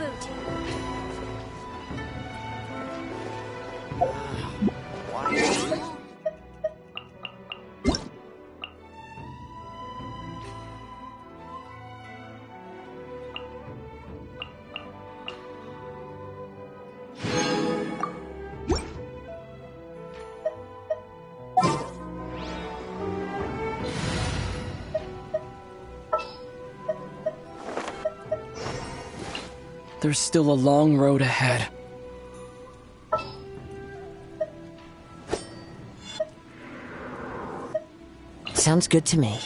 boot. There's still a long road ahead. Sounds good to me.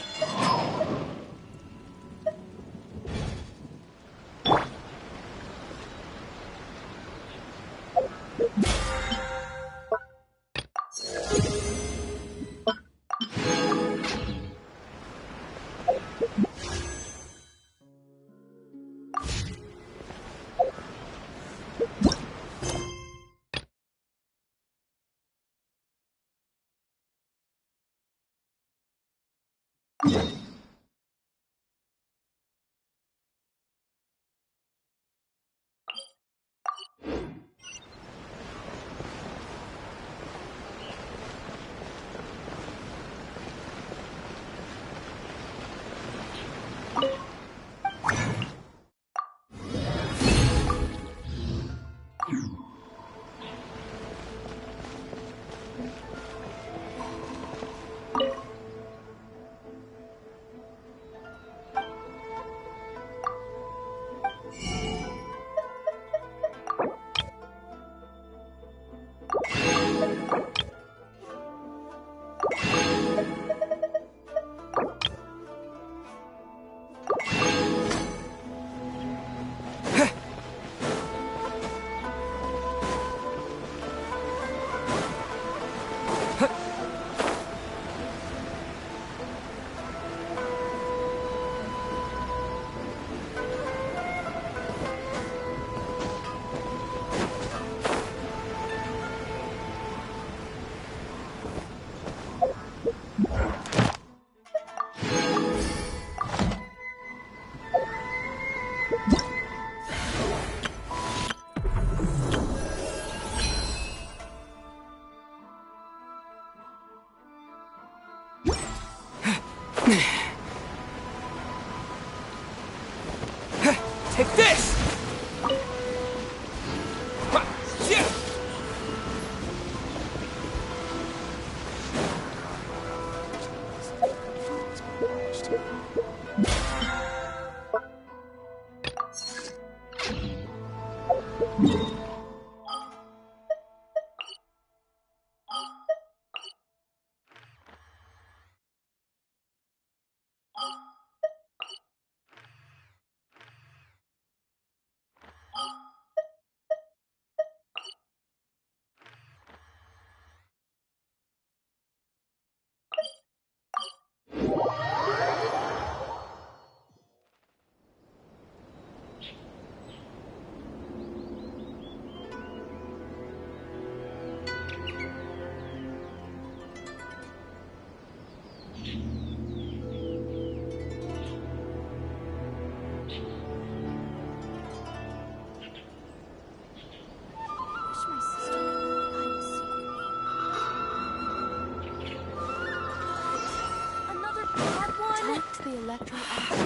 Take this!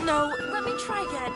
No, let me try again.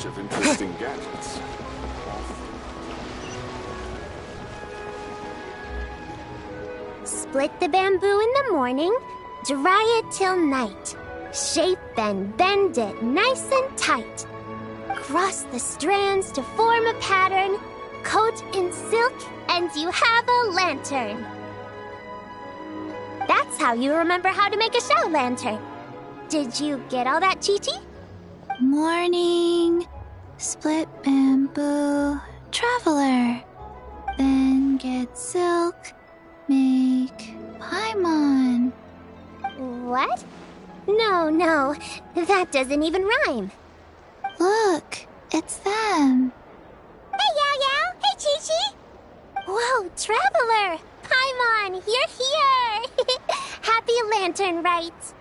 bunch of interesting gadgets. Split the bamboo in the morning, dry it till night. Shape and bend it nice and tight. Cross the strands to form a pattern, coat in silk, and you have a lantern. That's how you remember how to make a show lantern. Did you get all that, Chi-Chi? Morning, split bamboo, traveler. Then get silk, make paimon. What? No, that doesn't even rhyme. Look, it's them. Hey, Yao Yao! Hey, Chi-Chi! Whoa, Traveler! Paimon, you're here! Happy Lantern Rites!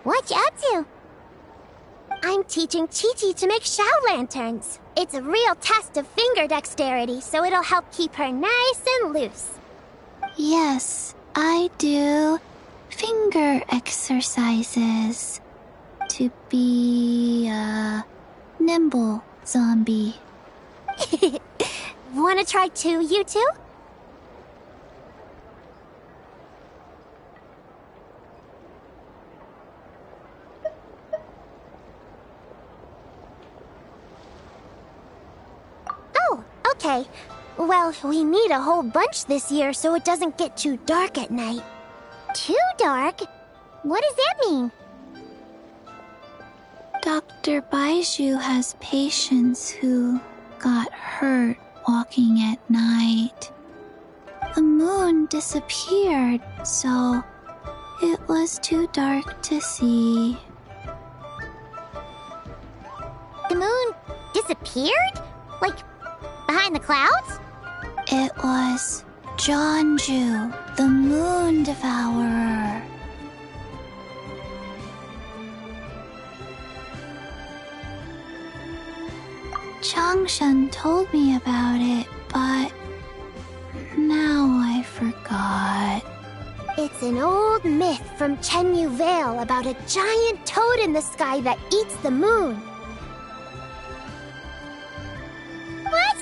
What you up to? I'm teaching Chi-Chi to make Shao lanterns. It's a real test of finger dexterity, so it'll help keep her nice and loose. Yes, I do finger exercises to be a nimble zombie. Wanna try too, you two? Oh, okay. Well, we need a whole bunch this year so it doesn't get too dark at night. Too dark? What does that mean? Dr. Baiju has patients who got hurt walking at night. The moon disappeared, so it was too dark to see. The moon disappeared? Like, behind the clouds? It was Jeonju, the moon devourer. Changshan told me about it, but now I forgot. It's an old myth from Chenyu Vale about a giant toad in the sky that eats the moon. What?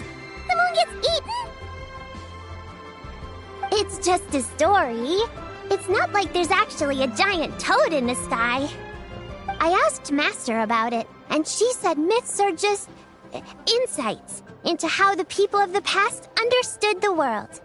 The moon gets eaten? It's just a story. It's not like there's actually a giant toad in the sky. I asked Master about it, and she said myths are just insights into how the people of the past understood the world.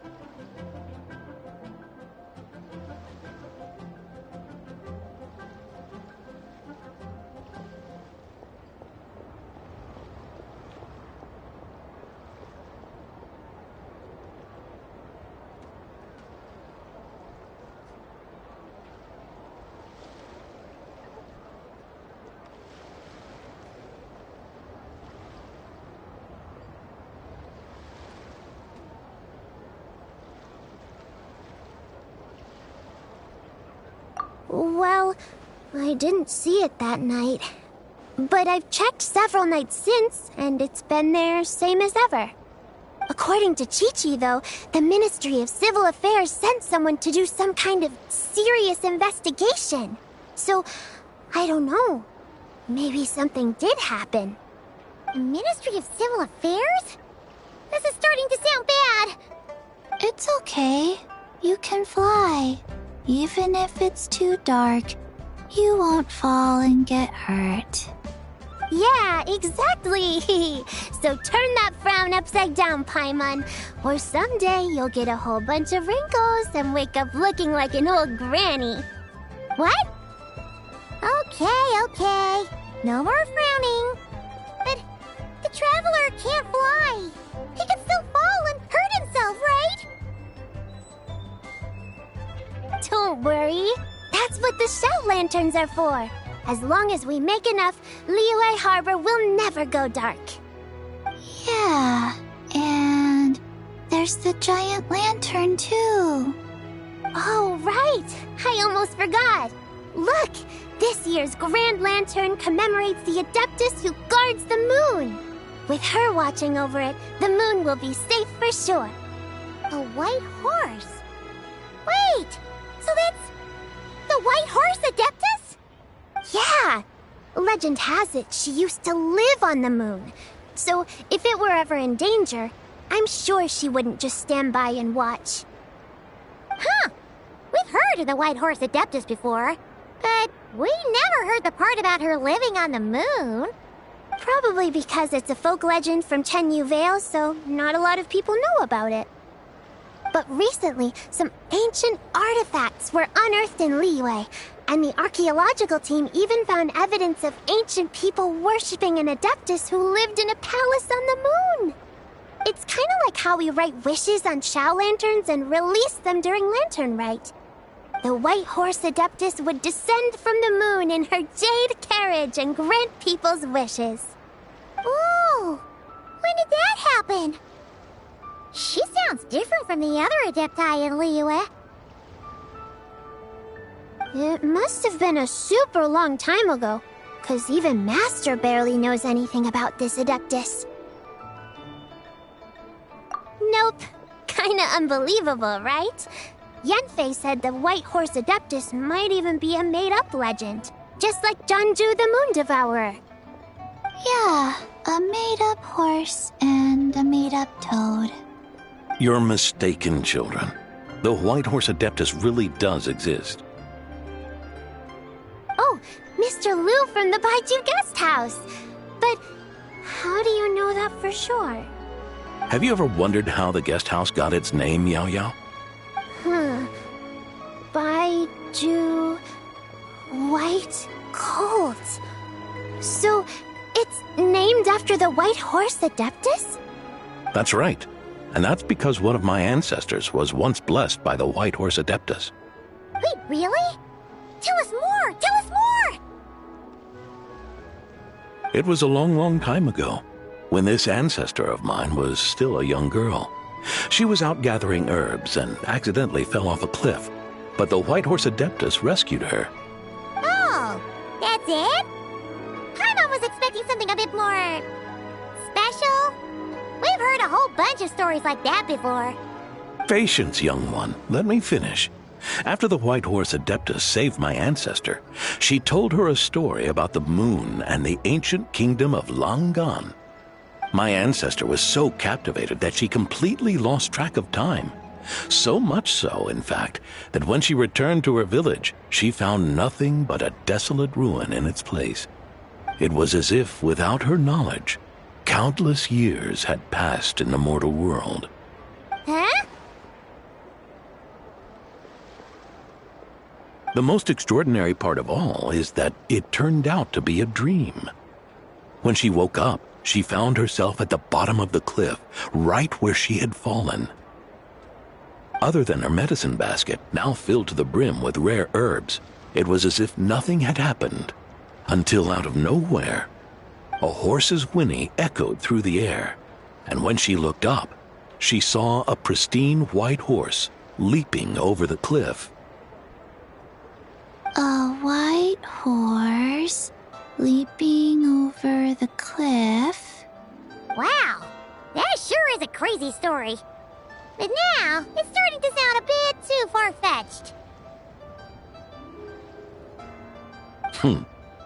Well, I didn't see it that night. But I've checked several nights since, and it's been there same as ever. According to Chi-Chi, though, the Ministry of Civil Affairs sent someone to do some kind of serious investigation. So, I don't know. Maybe something did happen. The Ministry of Civil Affairs? This is starting to sound bad. It's okay. You can fly. Even if it's too dark, you won't fall and get hurt. Yeah, exactly. So turn that frown upside down, Paimon, or someday you'll get a whole bunch of wrinkles and wake up looking like an old granny. What? Okay. No more frowning. But the Traveler can't fly. He can still fall and hurt himself, right? Don't worry. That's what the Shell Lanterns are for. As long as we make enough, Liyue Harbor will never go dark. Yeah, and there's the giant lantern too. Oh, right. I almost forgot. Look, this year's Grand Lantern commemorates the Adeptus who guards the moon. With her watching over it, the moon will be safe for sure. A white horse? Wait, so that's the White Horse Adeptus? Yeah, legend has it she used to live on the moon. So if it were ever in danger, I'm sure she wouldn't just stand by and watch. Huh. We've heard of the White Horse Adeptus before, but we never heard the part about her living on the moon. Probably because it's a folk legend from Chenyu Vale, so not a lot of people know about it. But recently, some ancient artifacts were unearthed in Liyue, and the archaeological team even found evidence of ancient people worshipping an Adeptus who lived in a palace on the moon. It's kind of like how we write wishes on Shao lanterns and release them during Lantern Rite. The White Horse Adeptus would descend from the moon in her jade carriage and grant people's wishes. Ooh! When did that happen? She sounds different from the other Adepti in Liyue. It must have been a super long time ago, 'cause even Master barely knows anything about this Adeptus. Nope. Kinda unbelievable, right? Yanfei said the White Horse Adeptus might even be a made-up legend, just like Janju the Moon Devourer. Yeah, a made-up horse and a made-up toad. You're mistaken, children. The White Horse Adeptus really does exist. Oh, Mr. Liu from the Baiju Guest House. But how do you know that for sure? Have you ever wondered how the guest house got its name, Yao Yao? Baiju... White Colt. So, it's named after the White Horse Adeptus? That's right. And that's because one of my ancestors was once blessed by the White Horse Adeptus. Wait, really? Tell us more! Tell us more! It was a long, long time ago, when this ancestor of mine was still a young girl. She was out gathering herbs and accidentally fell off a cliff, but the White Horse Adeptus rescued her. Oh, that's it? Paimon was expecting something a bit more... special? We've heard a whole bunch of stories like that before. Patience, young one. Let me finish. After the White Horse Adeptus saved my ancestor, she told her a story about the moon and the ancient kingdom of Langan. My ancestor was so captivated that she completely lost track of time. So much so, in fact, that when she returned to her village, she found nothing but a desolate ruin in its place. It was as if, without her knowledge, countless years had passed in the mortal world. Huh? The most extraordinary part of all is that it turned out to be a dream. When she woke up, she found herself at the bottom of the cliff, right where she had fallen. Other than her medicine basket, now filled to the brim with rare herbs, it was as if nothing had happened, until out of nowhere, a horse's whinny echoed through the air, and when she looked up, she saw a pristine white horse leaping over the cliff. A white horse leaping over the cliff? Wow, that sure is a crazy story. But now, it's starting to sound a bit too far-fetched.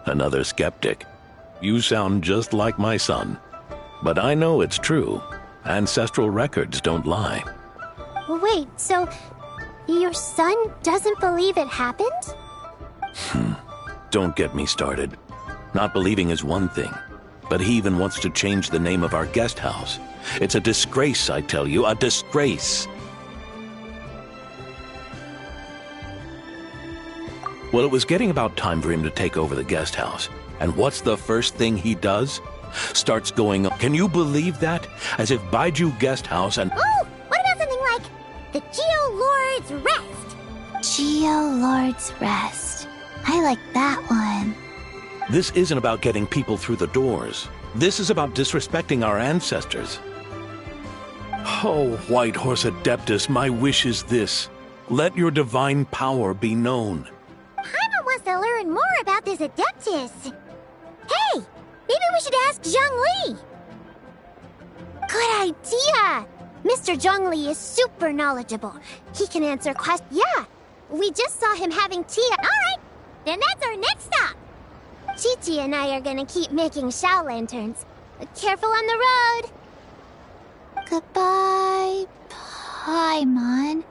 Another skeptic. You sound just like my son. But I know it's true. Ancestral records don't lie. Wait, so your son doesn't believe it happened? Don't get me started. Not believing is one thing, but he even wants to change the name of our guest house. It's a disgrace, I tell you, a disgrace. Well, it was getting about time for him to take over the guest house. And what's the first thing he does? Starts going up. Can you believe that? As if Baiju Guest House and... Oh, what about something like the Geo Lord's Rest? Geo Lord's Rest. I like that one. This isn't about getting people through the doors. This is about disrespecting our ancestors. Oh, White Horse Adeptus, my wish is this. Let your divine power be known. Paimon wants to learn more about this Adeptus. Hey, maybe we should ask Zhang Li. Good idea! Mr. Zhongli is super knowledgeable. He can answer questions. Yeah, we just saw him having tea. All right, then that's our next stop. Chi-Chi and I are gonna keep making Shao lanterns. Careful on the road! Goodbye, Paimon.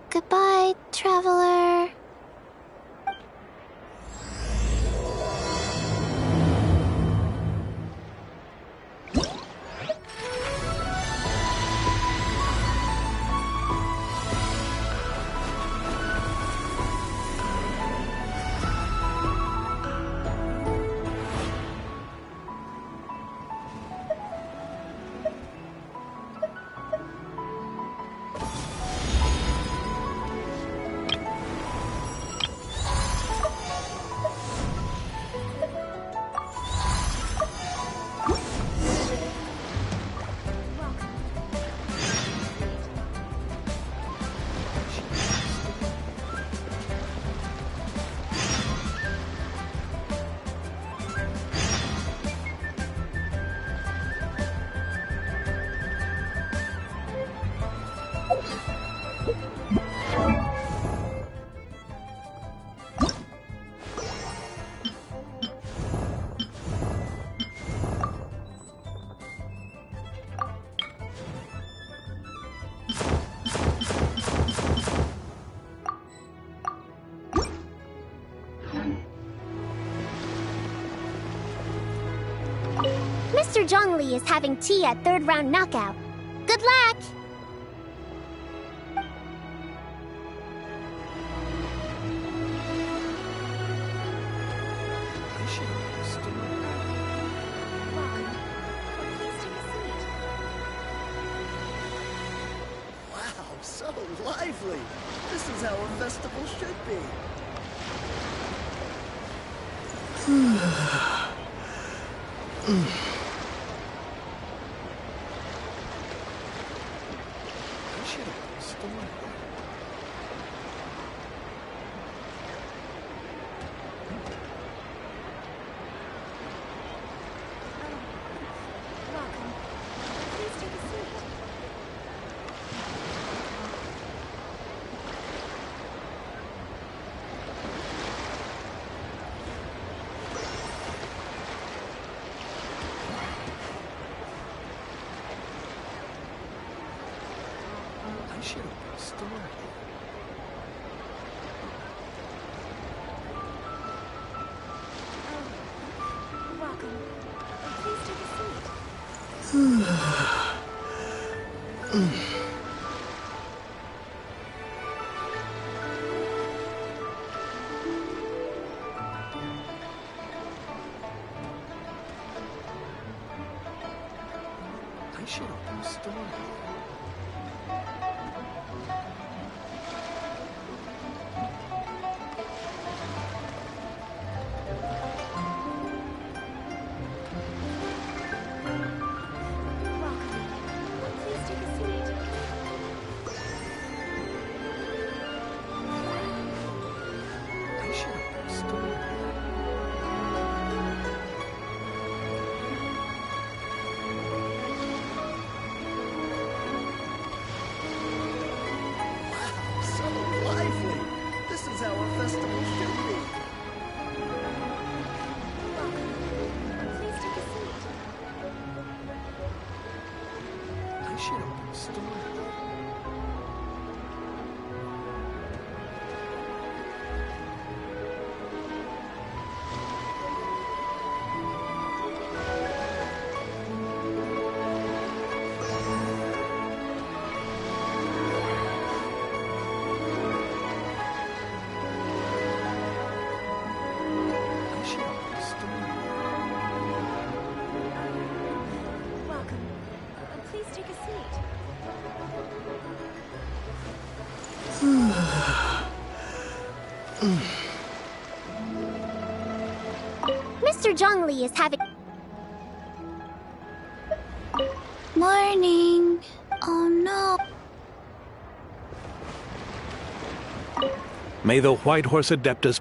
Goodbye, traveler. Mr. Zhongli is having tea at third round knockout. Good luck! Wow, so lively! This is how a festival should be. I should have stored it. Welcome. Please take a seat. I should have stored it. Welcome. Please take a seat. I should have stored it. Welcome. Please take a seat. I should have stored it. Wow, so lively! This is how a festival should be. Welcome. Please take a seat. I should have stored it. I should have stored it. Welcome. Please take a seat. Mr. Zhongli is having... Morning. Oh no. May the White Horse Adeptus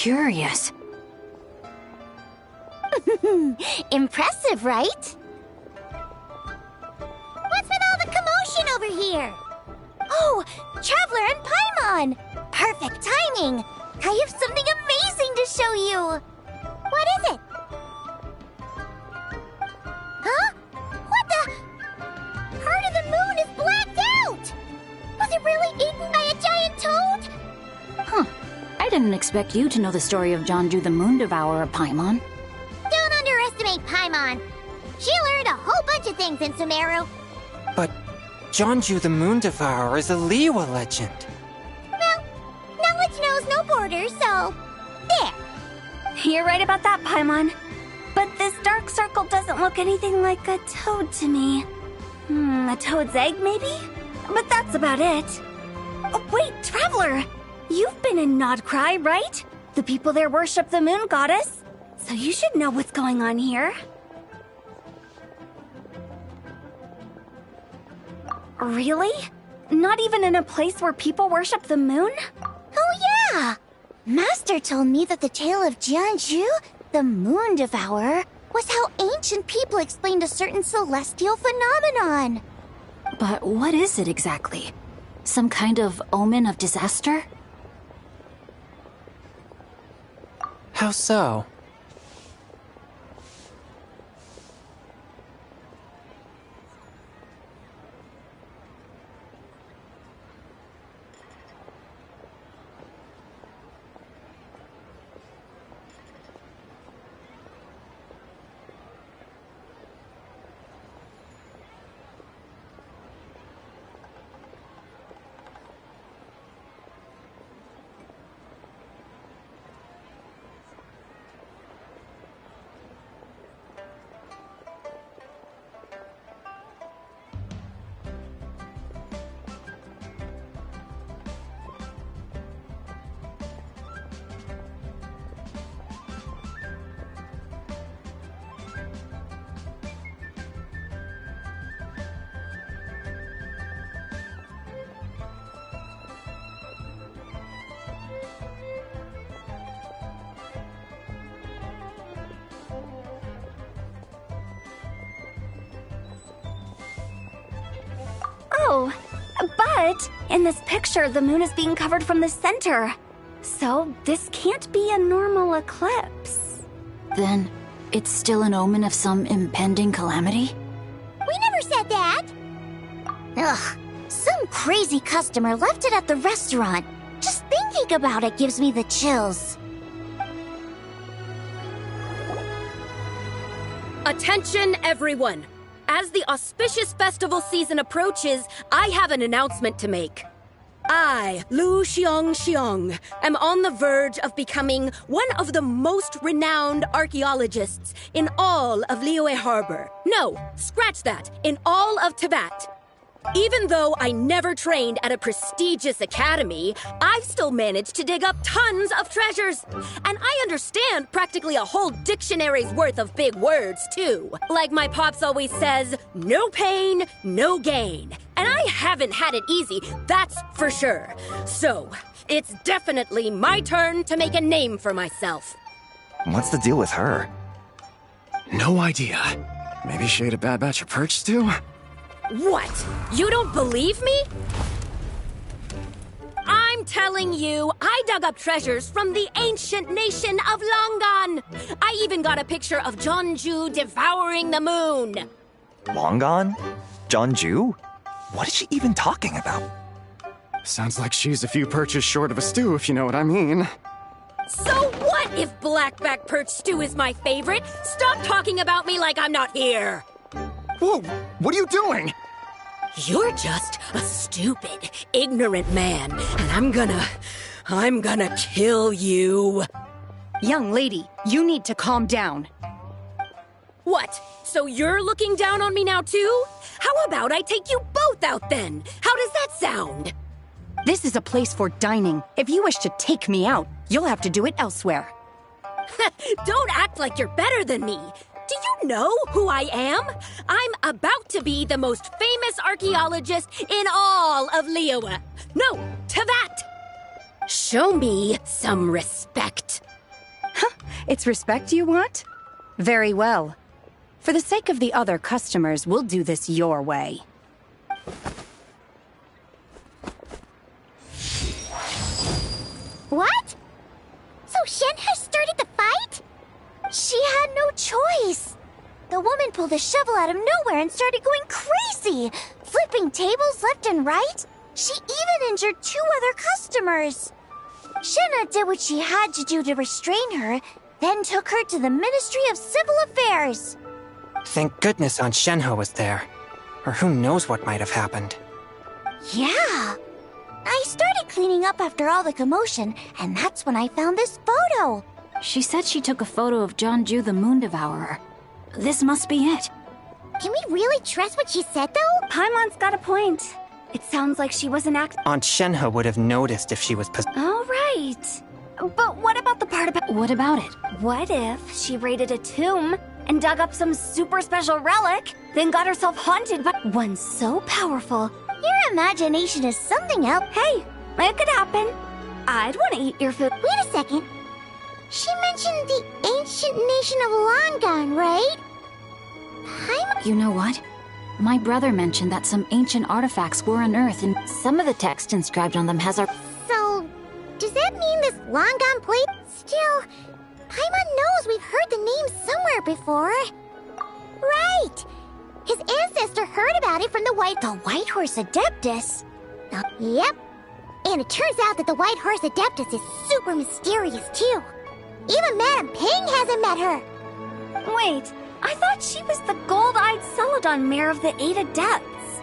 curious. Impressive, right? What's with all the commotion over here? Oh, Traveler and Paimon! Perfect timing! I have something amazing to show you! What is it? Huh? What the? Part of the moon is blacked out! Was it really eaten by a giant toad? Huh. I didn't expect you to know the story of Jonju the Moon Devourer, Paimon. Don't underestimate Paimon. She learned a whole bunch of things in Sumeru. But Jonju the Moon Devourer is a Liyue legend. Well, knowledge knows no borders, so... there. You're right about that, Paimon. But this dark circle doesn't look anything like a toad to me. A toad's egg, maybe? But that's about it. Oh, wait, Traveler! You've been in Nodcry, right? The people there worship the moon goddess. So you should know what's going on here. Really? Not even in a place where people worship the moon? Oh yeah! Master told me that the tale of Jianzhu, the Moon Devourer, was how ancient people explained a certain celestial phenomenon. But what is it exactly? Some kind of omen of disaster? How so? Oh, but in this picture, the moon is being covered from the center. So this can't be a normal eclipse. Then, it's still an omen of some impending calamity? We never said that! Ugh, some crazy customer left it at the restaurant. Just thinking about it gives me the chills. Attention, everyone! As the auspicious festival season approaches, I have an announcement to make. I, Lu Xiong, am on the verge of becoming one of the most renowned archaeologists in all of Liyue Harbor. No, scratch that, in all of Tibet. Even though I never trained at a prestigious academy, I've still managed to dig up tons of treasures. And I understand practically a whole dictionary's worth of big words, too. Like my pops always says, no pain, no gain. And I haven't had it easy, that's for sure. So, it's definitely my turn to make a name for myself. What's the deal with her? No idea. Maybe she ate a bad batch of perch stew? What? You don't believe me? I'm telling you, I dug up treasures from the ancient nation of Longan. I even got a picture of Jonju devouring the moon. Longan? Jonju? What is she even talking about? Sounds like she's a few perches short of a stew, if you know what I mean. So what if blackback perch stew is my favorite? Stop talking about me like I'm not here. Whoa, what are you doing? You're just a stupid, ignorant man, and I'm gonna kill you. Young lady, you need to calm down. What? So you're looking down on me now too? How about I take you both out then? How does that sound? This is a place for dining. If you wish to take me out, you'll have to do it elsewhere. Don't act like you're better than me. Do you know who I am? I'm about to be the most famous archaeologist in all of Liyue. No, Tibet. Show me some respect. It's respect you want? Very well. For the sake of the other customers, we'll do this your way. What? So Shen has started the fight? She had no choice. The woman pulled a shovel out of nowhere and started going crazy, flipping tables left and right. She even injured 2 other customers. Shenna did what she had to do to restrain her, then took her to the Ministry of Civil Affairs. Thank goodness Aunt Shenhe was there. Or who knows what might have happened. Yeah. I started cleaning up after all the commotion, and that's when I found this photo. She said she took a photo of Jeonju the Moon Devourer. This must be it. Can we really trust what she said, though? Paimon's got a point. It sounds like she wasn't acting. Aunt Shenhe would have noticed if she was All right. But what about the part about... What about it? What if she raided a tomb and dug up some super special relic, then got herself haunted by one so powerful? Your imagination is something else. Hey, it could happen. I'd want to eat your food. Wait a second. She mentioned the ancient nation of Longan, right? You know what? My brother mentioned that some ancient artifacts were unearthed and some of the text inscribed on them has our... So, does that mean this Longan plate? Still, Paimon knows we've heard the name somewhere before. Right! His ancestor heard about it from the White Horse Adeptus? Yep. And it turns out that the White Horse Adeptus is super mysterious, too. Even Madame Ping hasn't met her. Wait, I thought she was the gold-eyed Celadon mare of the 8 Adepts.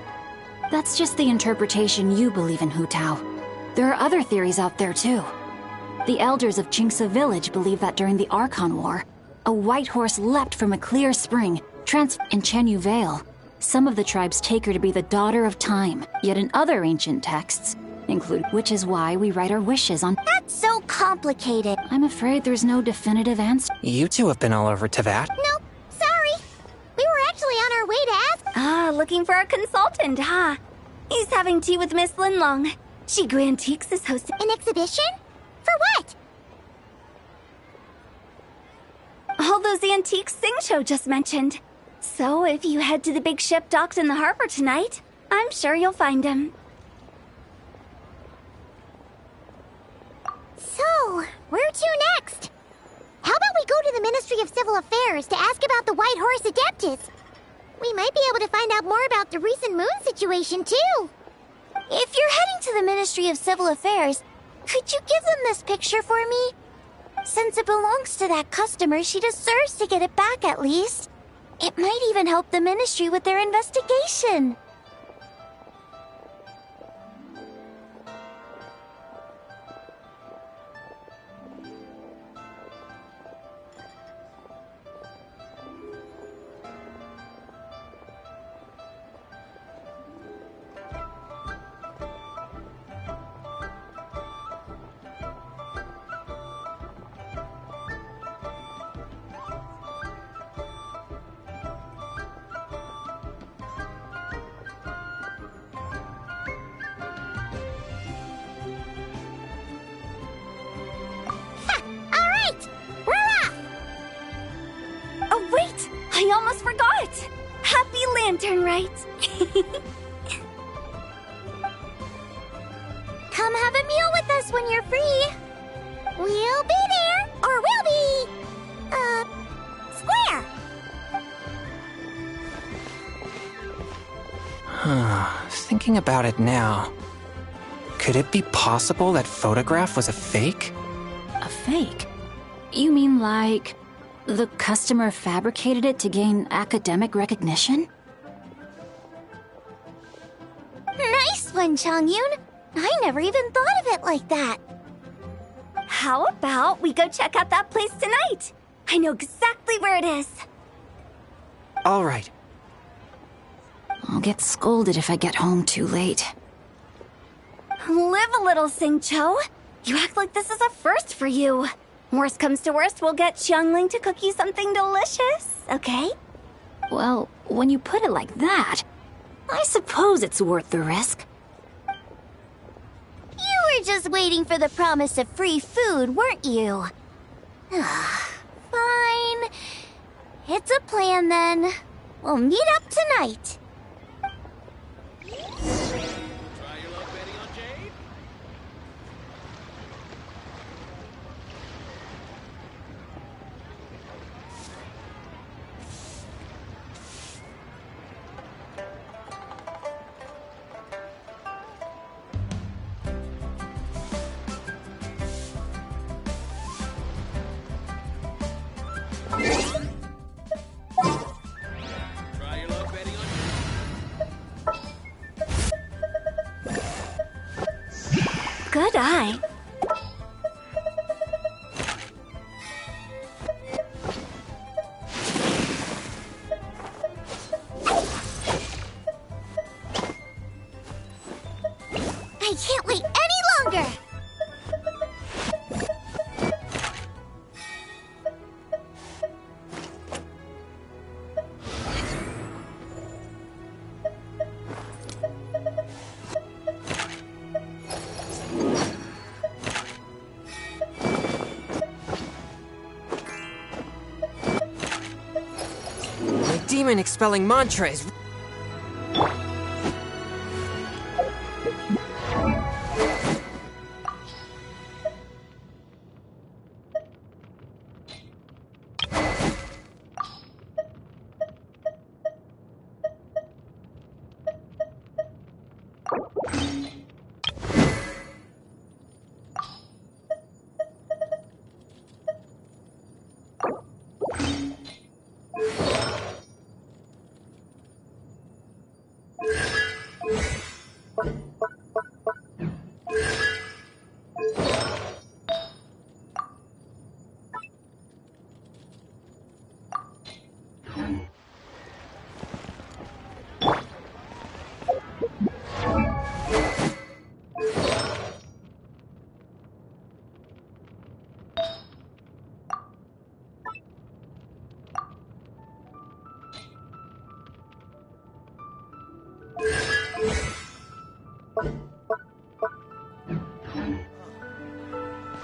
That's just the interpretation you believe in, Hu Tao. There are other theories out there, too. The elders of Qingce Village believe that during the Archon War, a white horse leapt from a clear spring, in Chenyu Vale. Some of the tribes take her to be the daughter of time, yet in other ancient texts include, which is why we write our wishes on... That's so complicated. I'm afraid there's no definitive answer. You two have been all over Teyvat. Nope, sorry. We were actually on our way to ask... Ah, looking for a consultant, huh? He's having tea with Miss Linlong. Shigu Antiques is hosting... An exhibition? For what? All those antiques Sing-Cho just mentioned. So if you head to the big ship docked in the harbor tonight, I'm sure you'll find him. So, where to next? How about we go to the Ministry of Civil Affairs to ask about the White Horse Adeptus? We might be able to find out more about the recent moon situation, too. If you're heading to the Ministry of Civil Affairs, could you give them this picture for me? Since it belongs to that customer, she deserves to get it back at least. It might even help the Ministry with their investigation. I almost forgot! Happy Lantern Rite! Come have a meal with us when you're free. We'll be there, or we'll be... square. Thinking about it now, could it be possible that photograph was a fake? A fake? You mean like... the customer fabricated it to gain academic recognition? Nice one, Changyun. I never even thought of it like that. How about we go check out that place tonight? I know exactly where it is. All right. I'll get scolded if I get home too late. Live a little, Sing-Cho. You act like this is a first for you. Worst comes to worst, we'll get Xiangling to cook you something delicious, okay? Well, when you put it like that, I suppose it's worth the risk. You were just waiting for the promise of free food, weren't you? Fine. It's a plan then. We'll meet up tonight. Good eye. I can't wait any longer! Demon expelling mantra is...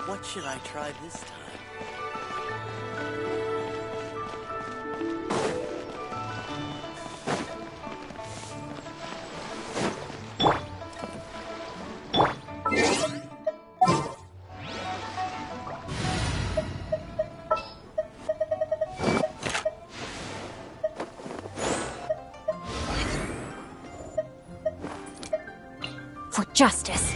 What should I try this time? For justice.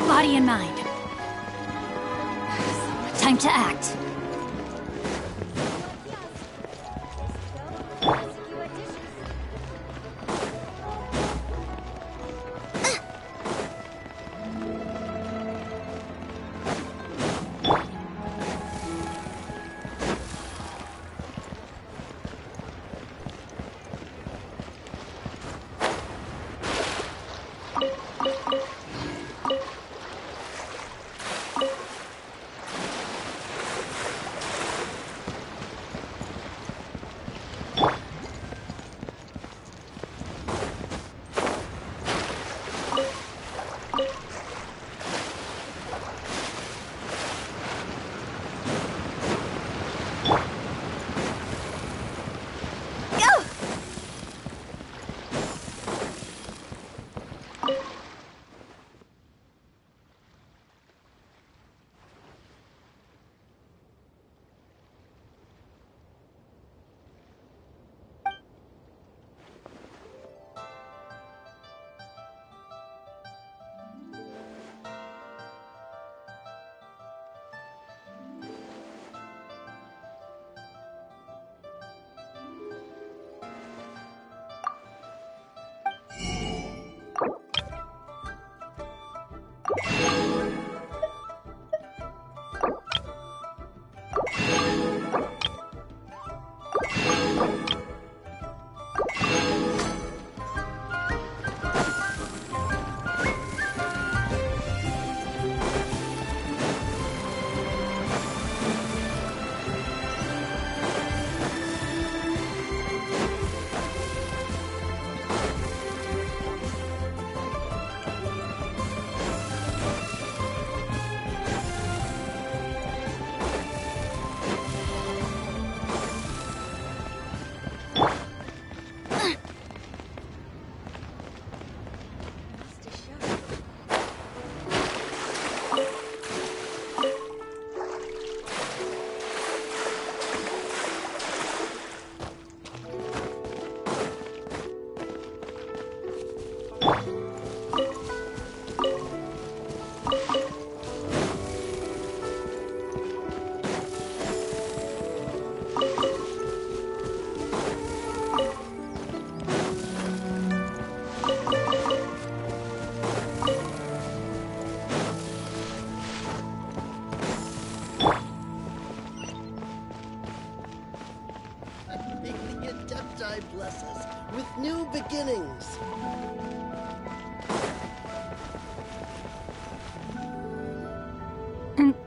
Body and mind. Time to act.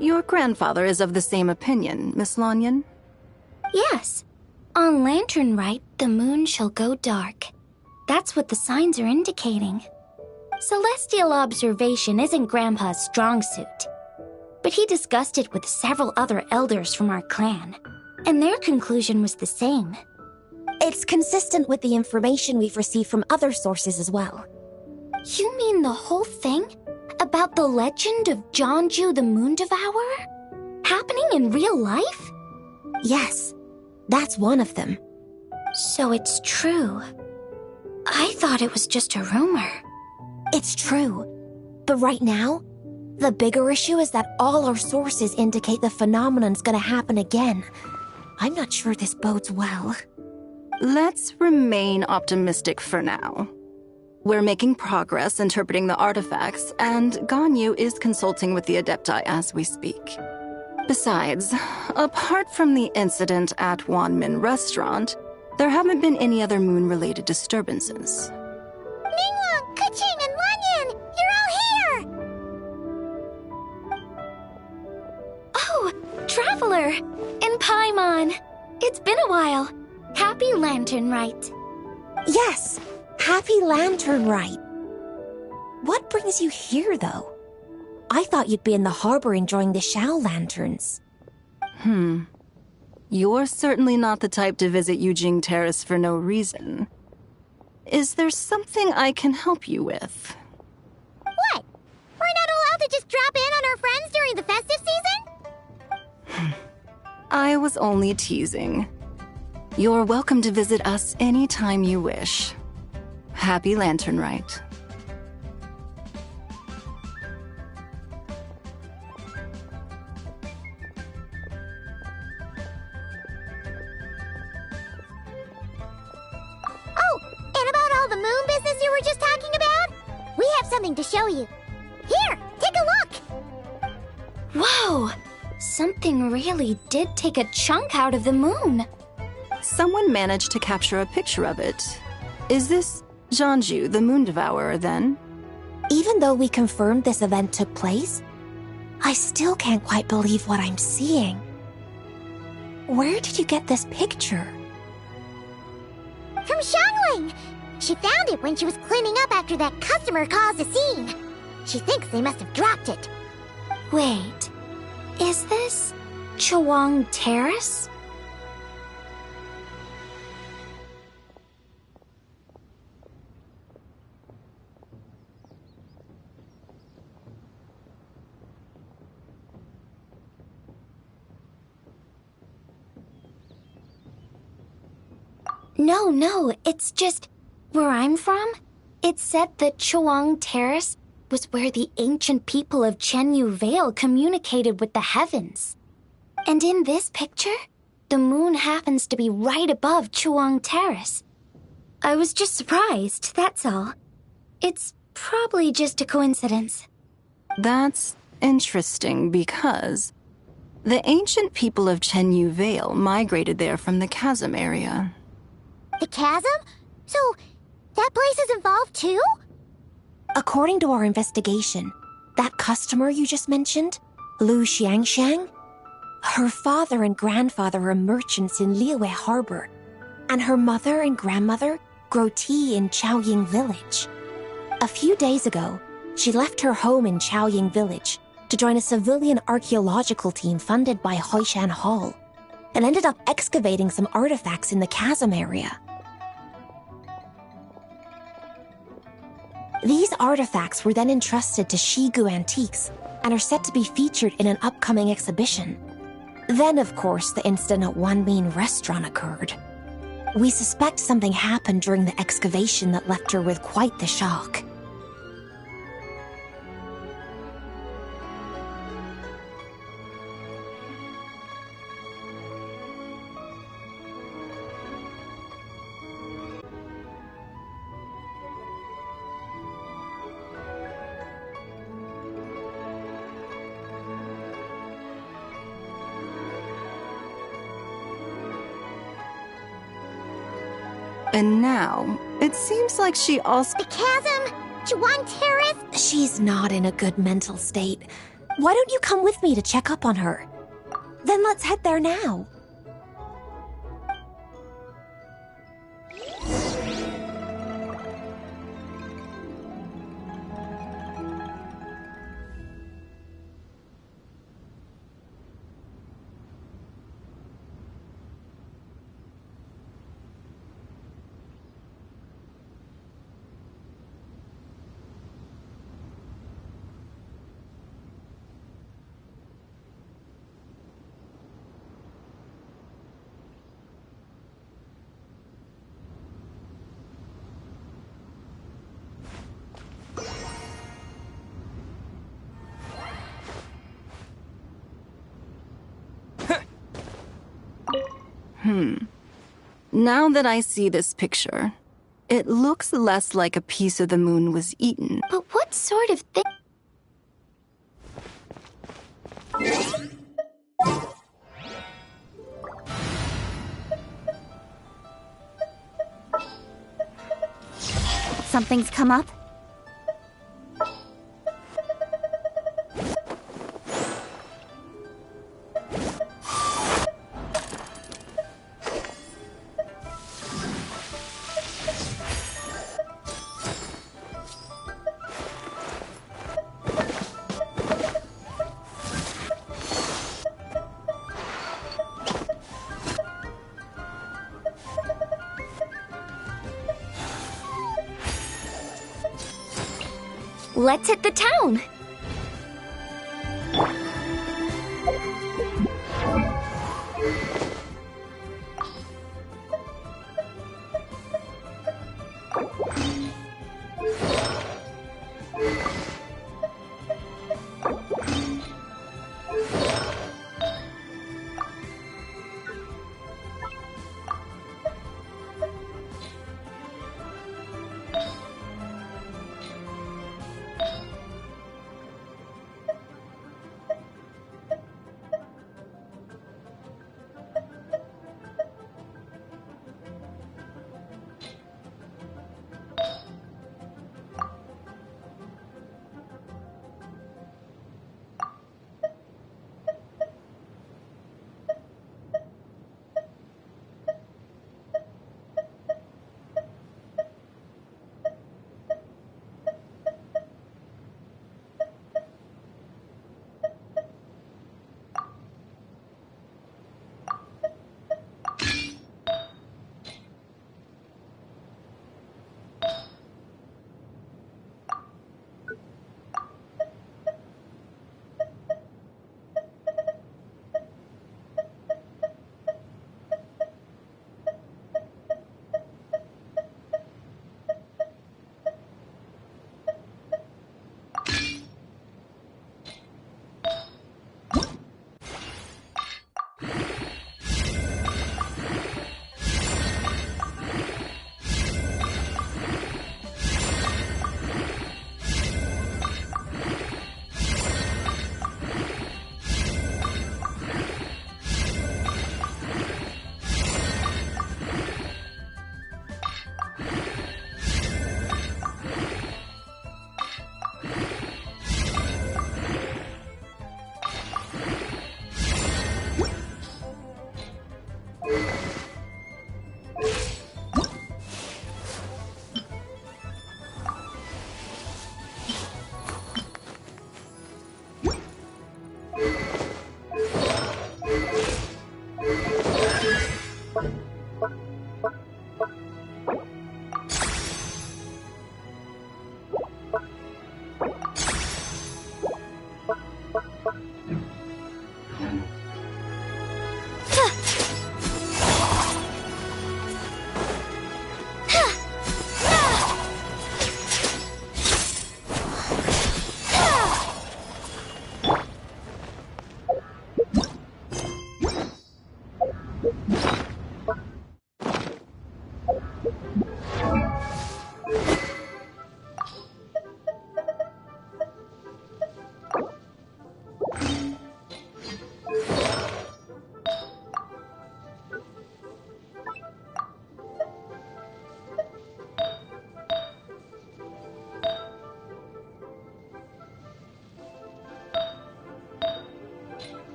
Your grandfather is of the same opinion, Miss Lanyan? Yes. On Lantern Rite, the moon shall go dark. That's what the signs are indicating. Celestial observation isn't Grandpa's strong suit. But he discussed it with several other elders from our clan, and their conclusion was the same. It's consistent with the information we've received from other sources as well. You mean the whole thing? About the legend of Jeonju the Moon Devourer? Happening in real life? Yes, that's one of them. So it's true. I thought it was just a rumor. It's true. But right now, the bigger issue is that all our sources indicate the phenomenon's gonna happen again. I'm not sure this bodes well. Let's remain optimistic for now. We're making progress interpreting the artifacts, and Ganyu is consulting with the Adepti as we speak. Besides, apart from the incident at Wanmin Restaurant, there haven't been any other moon-related disturbances. Ningguang, Keqing, and Lanyan! You're all here! Oh, Traveler! And Paimon! It's been a while. Happy Lantern Rite. Yes, happy Lantern Rite. What brings you here, though? I thought you'd be in the harbor enjoying the Shao lanterns. You're certainly not the type to visit Yujing Terrace for no reason. Is there something I can help you with? What? We're not allowed to just drop in on our friends during the festive season? I was only teasing. You're welcome to visit us anytime you wish. Happy Lantern Rite. The moon business you were just talking about? We have something to show you. Here, take a look! Whoa! Something really did take a chunk out of the moon. Someone managed to capture a picture of it. Is this Jeonju, the Moon Devourer, then? Even though we confirmed this event took place, I still can't quite believe what I'm seeing. Where did you get this picture? From Xiangling! She found it when she was cleaning up after that customer caused a scene. She thinks they must have dropped it. Wait, is this Chawang Terrace? No, it's just... Where I'm from, it said that Chawang Terrace was where the ancient people of Chenyu Vale communicated with the heavens. And in this picture, the moon happens to be right above Chawang Terrace. I was just surprised, that's all. It's probably just a coincidence. That's interesting because the ancient people of Chenyu Vale migrated there from the chasm area. The chasm? So... that place is involved too? According to our investigation, that customer you just mentioned, Lu Xiangxiang, her father and grandfather are merchants in Liyue Harbor, and her mother and grandmother grow tea in Chaoying Village. A few days ago, she left her home in Chaoying Village to join a civilian archaeological team funded by Hoishan Hall, and ended up excavating some artifacts in the chasm area. These artifacts were then entrusted to Shigu Antiques and are set to be featured in an upcoming exhibition. Then, of course, the incident at Wanmin Restaurant occurred. We suspect something happened during the excavation that left her with quite the shock. And now, it seems like she also... The chasm? Chawang Terrace? She's not in a good mental state. Why don't you come with me to check up on her? Then let's head there now. Now that I see this picture, it looks less like a piece of the moon was eaten. But what sort of thing? Something's come up? Let's hit the town!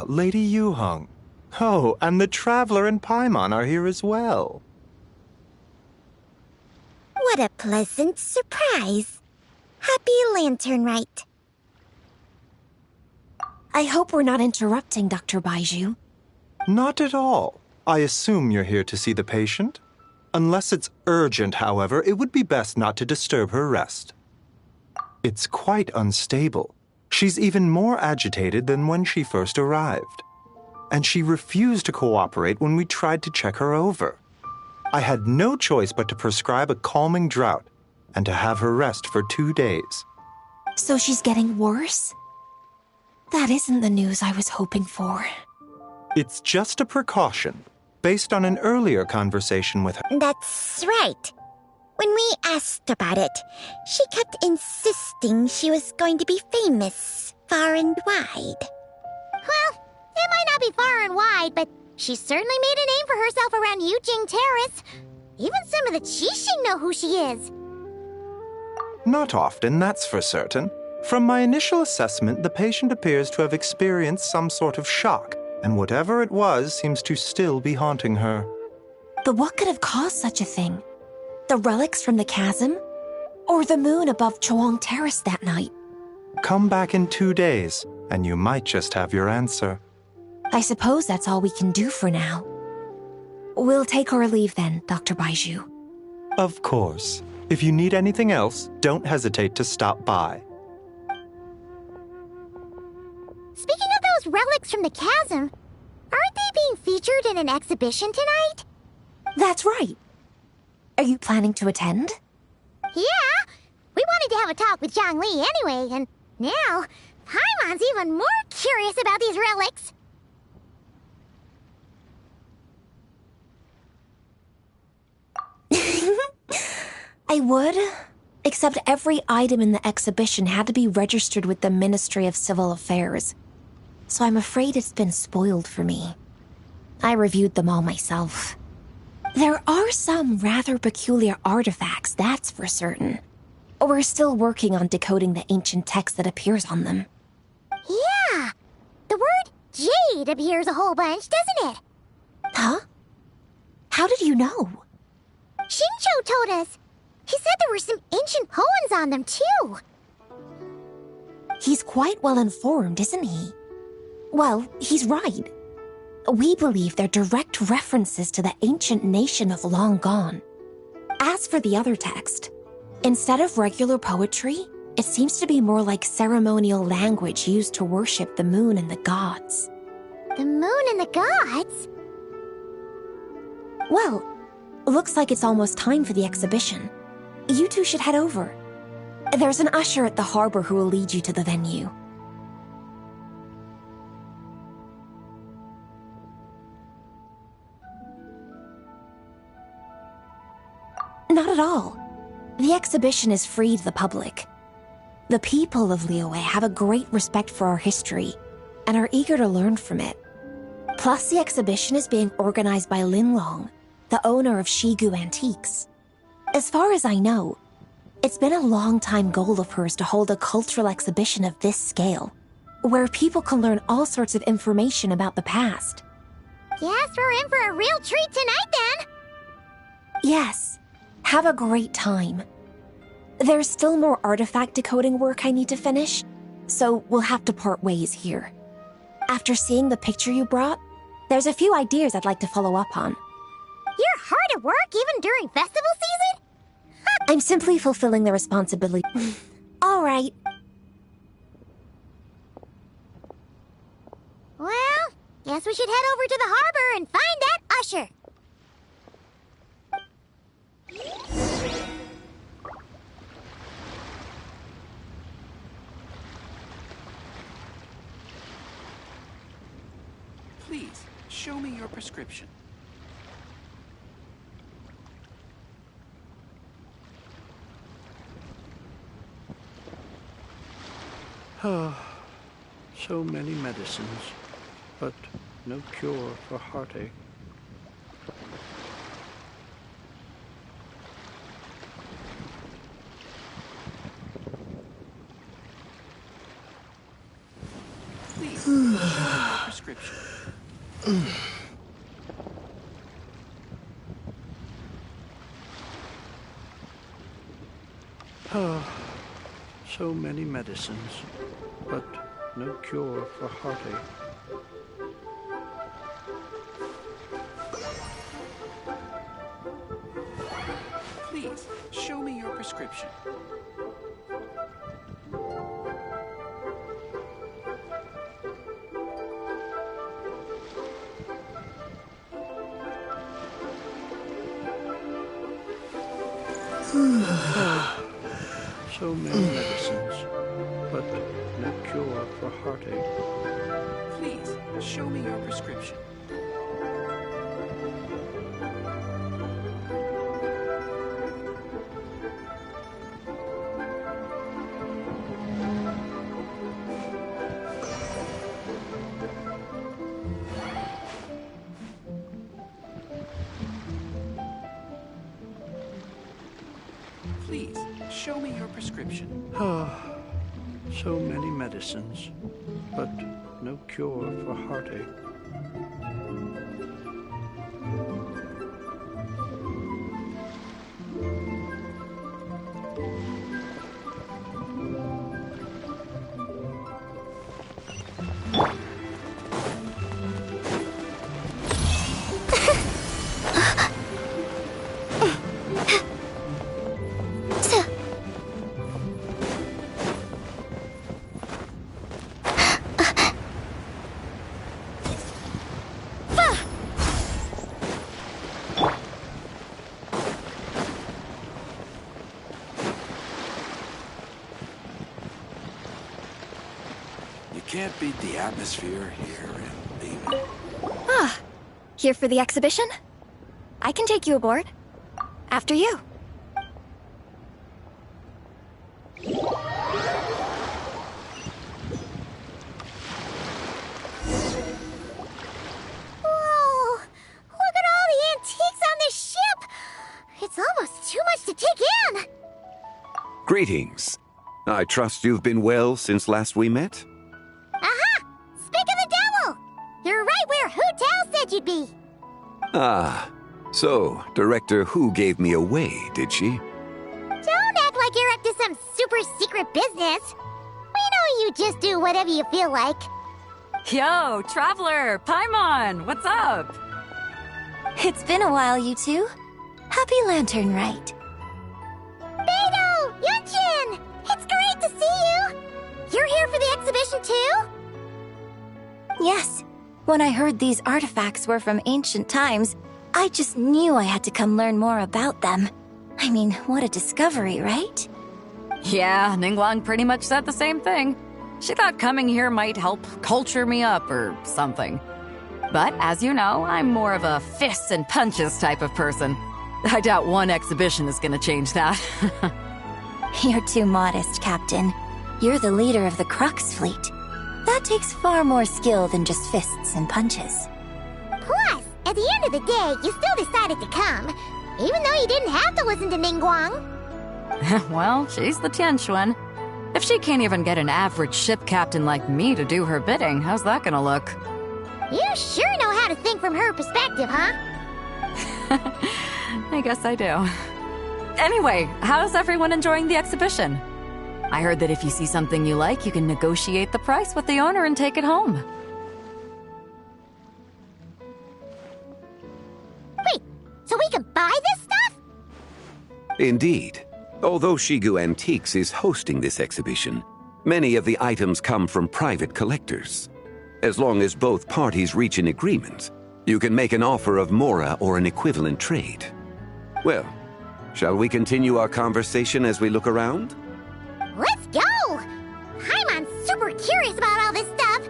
Lady Yuheng. Oh, and the Traveler and Paimon are here as well. What a pleasant surprise. Happy Lantern Rite. I hope we're not interrupting, Dr. Baiju. Not at all. I assume you're here to see the patient? Unless it's urgent, however, it would be best not to disturb her rest. It's quite unstable. She's even more agitated than when she first arrived. And she refused to cooperate when we tried to check her over. I had no choice but to prescribe a calming draught and to have her rest for 2 days. So she's getting worse? That isn't the news I was hoping for. It's just a precaution, based on an earlier conversation with her. That's right. When we asked about it, she kept insisting she was going to be famous far and wide. Well, it might not be far and wide, but she certainly made a name for herself around Yujing Terrace. Even some of the Qixing know who she is. Not often, that's for certain. From my initial assessment, the patient appears to have experienced some sort of shock, and whatever it was seems to still be haunting her. But what could have caused such a thing? The relics from the chasm? Or the moon above Chuang Terrace that night? Come back in 2 days, and you might just have your answer. I suppose that's all we can do for now. We'll take our leave then, Dr. Baiju. Of course. If you need anything else, don't hesitate to stop by. Speaking of those relics from the chasm, aren't they being featured in an exhibition tonight? That's right. Are you planning to attend? Yeah! We wanted to have a talk with Zhang Li anyway, and now Paimon's even more curious about these relics. I would, except every item in the exhibition had to be registered with the Ministry of Civil Affairs, so I'm afraid it's been spoiled for me. I reviewed them all myself. There are some rather peculiar artifacts, that's for certain. We're still working on decoding the ancient text that appears on them. Yeah! The word jade appears a whole bunch, doesn't it? Huh? How did you know? Xingqiu told us. He said there were some ancient poems on them, too. He's quite well informed, isn't he? Well, he's right. We believe they're direct references to the ancient nation of long gone. As for the other text, instead of regular poetry, it seems to be more like ceremonial language used to worship the moon and the gods. The moon and the gods? Well, looks like it's almost time for the exhibition. You two should head over. There's an usher at the harbor who will lead you to the venue. Not at all. The exhibition is free to the public. The people of Liyue have a great respect for our history and are eager to learn from it. Plus, the exhibition is being organized by Lin Long, the owner of Shigu Antiques. As far as I know, it's been a long-time goal of hers to hold a cultural exhibition of this scale, where people can learn all sorts of information about the past. Guess we're in for a real treat tonight, then! Yes. Have a great time. There's still more artifact decoding work I need to finish, so we'll have to part ways here. After seeing the picture you brought, there's a few ideas I'd like to follow up on. You're hard at work even during festival season? I'm simply fulfilling the responsibility. All right. Well, guess we should head over to the harbor and find that usher. Please, show me your prescription. So many medicines, but no cure for heartache. Please, show me your prescription. prescription. So many medicines, but no cure for heartache. Please, show me your prescription. So many medicines, but no cure for heartache. Please, show me your prescription. Please, show me your prescription. So many medicines, but no cure for heartache. Can't beat the atmosphere here in Leland. Ah, here for the exhibition? I can take you aboard. After you. Whoa! Look at all the antiques on this ship! It's almost too much to take in! Greetings. I trust you've been well since last we met? Aha! Speak of the devil! You're right where Hu Tao said you'd be! Ah, so Director Hu gave me away, did she? Don't act like you're up to some super secret business! We know you just do whatever you feel like. Yo, Traveler! Paimon! What's up? It's been a while, you two. Happy Lantern Rite. Beidou! Yunchin! It's great to see you! You're here for the exhibition too? Yes. When I heard these artifacts were from ancient times, I just knew I had to come learn more about them. I mean, what a discovery, right? Yeah, Ningguang pretty much said the same thing. She thought coming here might help culture me up or something. But as you know, I'm more of a fists and punches type of person. I doubt one exhibition is gonna change that. You're too modest, Captain. You're the leader of the Crux fleet. That takes far more skill than just fists and punches. Plus, at the end of the day, you still decided to come, even though you didn't have to listen to Ningguang. Well, she's the Tianquan. If she can't even get an average ship captain like me to do her bidding, how's that gonna look? You sure know how to think from her perspective, huh? I guess I do. Anyway, how's everyone enjoying the exhibition? I heard that if you see something you like, you can negotiate the price with the owner and take it home. Wait, so we can buy this stuff? Indeed. Although Shigu Antiques is hosting this exhibition, many of the items come from private collectors. As long as both parties reach an agreement, you can make an offer of mora or an equivalent trade. Well, shall we continue our conversation as we look around? Let's go! Paimon's super curious about all this stuff.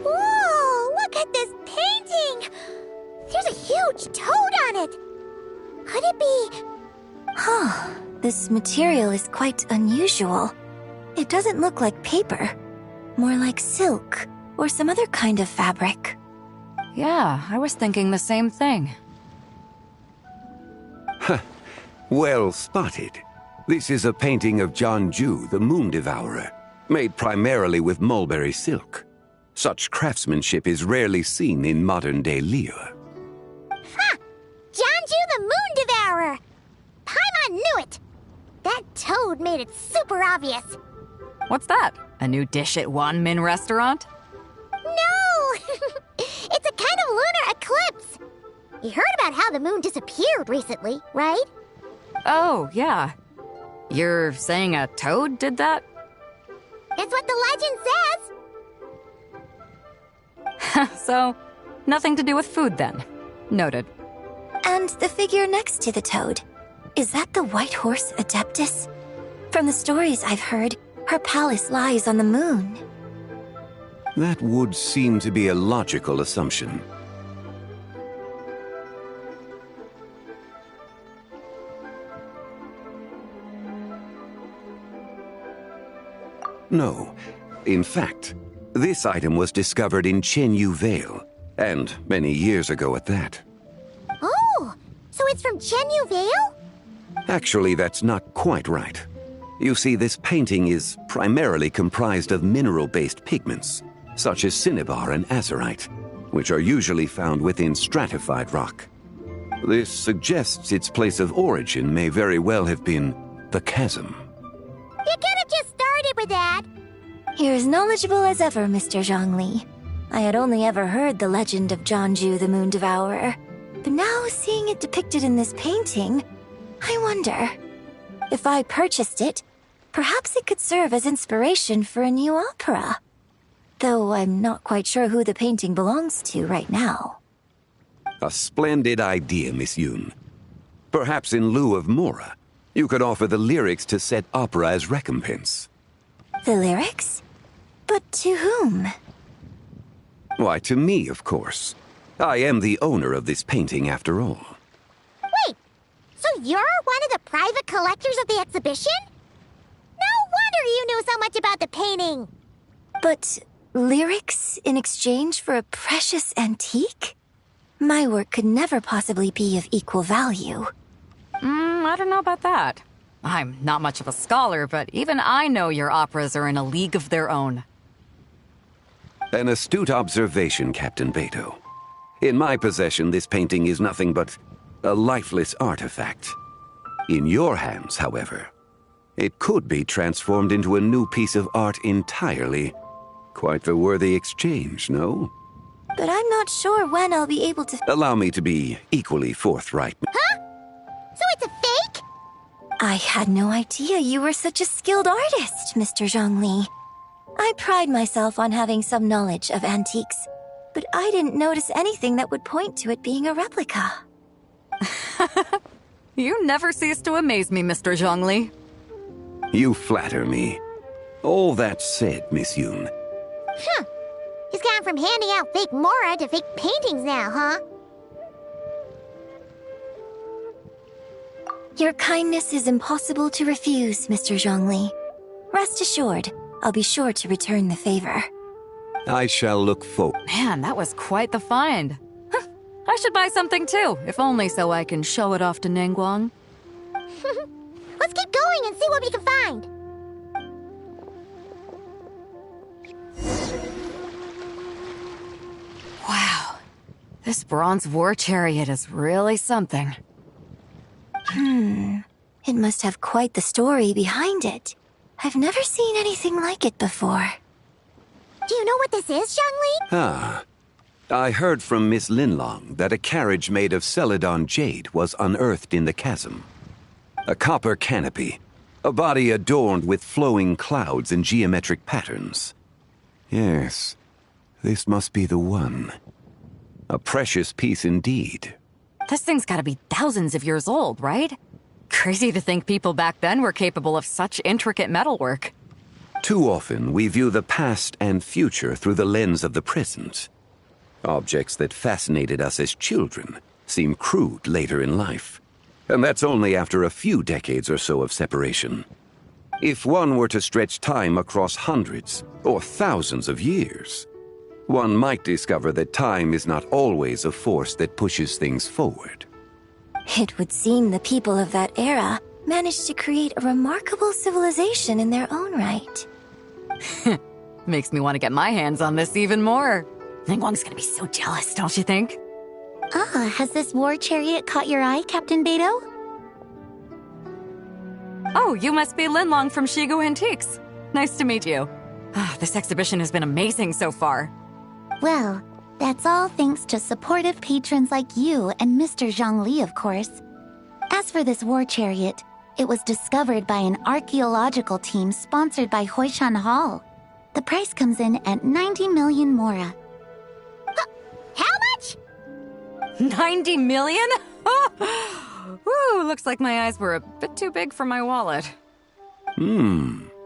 Whoa! Look at this painting! There's a huge toad on it! Could it be... Huh. This material is quite unusual. It doesn't look like paper. More like silk, or some other kind of fabric. Yeah, I was thinking the same thing. Well spotted. This is a painting of Jeonju, the Moon Devourer, made primarily with mulberry silk. Such craftsmanship is rarely seen in modern-day Liyue. Ha! Jeonju the Moon Devourer! Paimon knew it! That toad made it super obvious. What's that? A new dish at Wanmin restaurant? No! It's a kind of lunar eclipse. You heard about how the moon disappeared recently, right? Oh, yeah. You're saying a toad did that? It's what the legend says. So, nothing to do with food then. Noted. And the figure next to the toad. Is that the White Horse Adeptus? From the stories I've heard, her palace lies on the moon. That would seem to be a logical assumption. No. In fact, this item was discovered in Chenyu Vale, and many years ago at that. Oh, so it's from Chenyu Vale? Actually, that's not quite right. You see, this painting is primarily comprised of mineral-based pigments, such as cinnabar and azurite, which are usually found within stratified rock. This suggests its place of origin may very well have been the chasm. You could have just started with that. You're as knowledgeable as ever, Mr. Zhongli. I had only ever heard the legend of Jeonju the Moon Devourer, but now seeing it depicted in this painting, I wonder, if I purchased it, perhaps it could serve as inspiration for a new opera. Though I'm not quite sure who the painting belongs to right now. A splendid idea, Miss Yoon. Perhaps in lieu of Mora, you could offer the lyrics to said opera as recompense. The lyrics? But to whom? Why, to me, of course. I am the owner of this painting, after all. Wait, so you're one of the private collectors of the exhibition? No wonder you knew so much about the painting. But lyrics in exchange for a precious antique? My work could never possibly be of equal value. I don't know about that. I'm not much of a scholar, but even I know your operas are in a league of their own. An astute observation, Captain Beto. In my possession, this painting is nothing but a lifeless artifact. In your hands, however, it could be transformed into a new piece of art entirely. Quite the worthy exchange, no? But I'm not sure when I'll be able to... Allow me to be equally forthright. Huh? So it's a fake? I had no idea you were such a skilled artist, Mr. Zhongli. I pride myself on having some knowledge of antiques, but I didn't notice anything that would point to it being a replica. You never cease to amaze me, Mr. Zhongli. You flatter me. All that said, Miss Yoon. Huh. He's gone from handing out fake Mora to fake paintings now, huh? Your kindness is impossible to refuse, Mr. Zhongli. Rest assured, I'll be sure to return the favor. I shall look forward. Man, that was quite the find. I should buy something too, if only so I can show it off to Ningguang. Let's keep going and see what we can find. Wow. This bronze war chariot is really something. It must have quite the story behind it. I've never seen anything like it before. Do you know what this is, Zhongli? Ah. I heard from Miss Linlong that a carriage made of Celadon jade was unearthed in the chasm. A copper canopy, a body adorned with flowing clouds and geometric patterns. Yes, this must be the one. A precious piece indeed. This thing's gotta be thousands of years old, right? Crazy to think people back then were capable of such intricate metalwork. Too often, we view the past and future through the lens of the present. Objects that fascinated us as children seem crude later in life. And that's only after a few decades or so of separation. If one were to stretch time across hundreds or thousands of years, one might discover that time is not always a force that pushes things forward. It would seem the people of that era managed to create a remarkable civilization in their own right. Makes me want to get my hands on this even more. Ningguang's gonna be so jealous, don't you think? Has this war chariot caught your eye, Captain Beidou? Oh, you must be Linlong from Shigu Antiques. Nice to meet you. This exhibition has been amazing so far. Well, that's all thanks to supportive patrons like you and Mr. Zhongli, of course. As for this war chariot, it was discovered by an archaeological team sponsored by Hoishan Hall. The price comes in at 90 million mora. How much? 90 million? Woo, looks like my eyes were a bit too big for my wallet.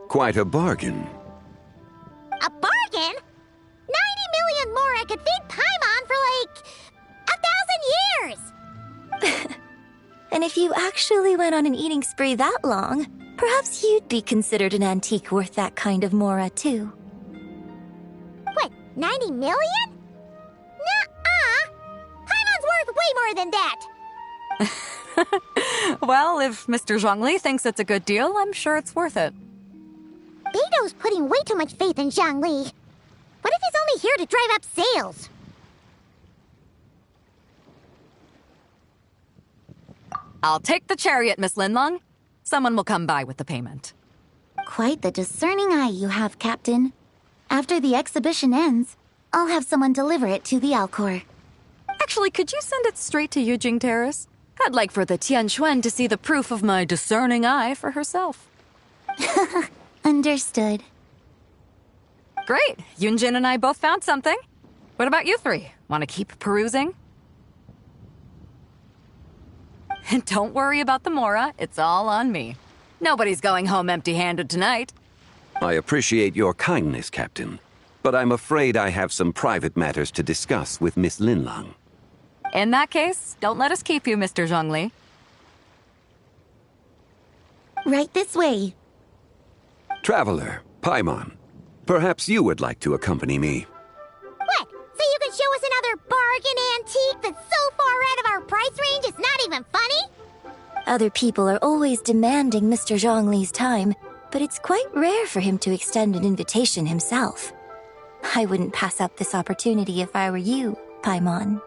Quite a bargain. A bargain? 90 million mora could feed Paimon for like 1,000 years! And if you actually went on an eating spree that long, perhaps you'd be considered an antique worth that kind of mora, too. What, 90 million? Nuh-uh! Paimon's worth way more than that! Well, if Mr. Zhongli thinks it's a good deal, I'm sure it's worth it. Beidou's putting way too much faith in Zhongli. What if he's only here to drive up sales? I'll take the chariot, Miss Linlong. Someone will come by with the payment. Quite the discerning eye you have, Captain. After the exhibition ends, I'll have someone deliver it to the Alcor. Actually, could you send it straight to Yujing Terrace? I'd like for the Tianquan to see the proof of my discerning eye for herself. Understood. Great. Yunjin and I both found something. What about you three? Want to keep perusing? And don't worry about the mora. It's all on me. Nobody's going home empty-handed tonight. I appreciate your kindness, Captain, but I'm afraid I have some private matters to discuss with Miss Linlong. In that case, don't let us keep you, Mr. Zhongli. Right this way. Traveler, Paimon, perhaps you would like to accompany me. What? So you can show us another bargain antique that's so far out of our price range it's not even funny? Other people are always demanding Mr. Zhongli's time, but it's quite rare for him to extend an invitation himself. I wouldn't pass up this opportunity if I were you, Paimon.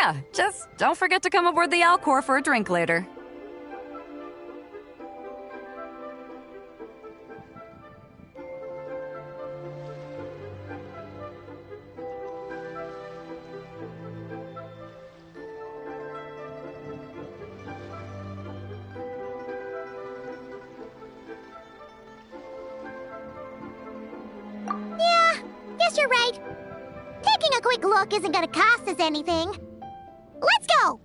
Yeah, just don't forget to come aboard the Alcor for a drink later. Yeah, guess you're right. Taking a quick look isn't gonna cost us anything. Let's go!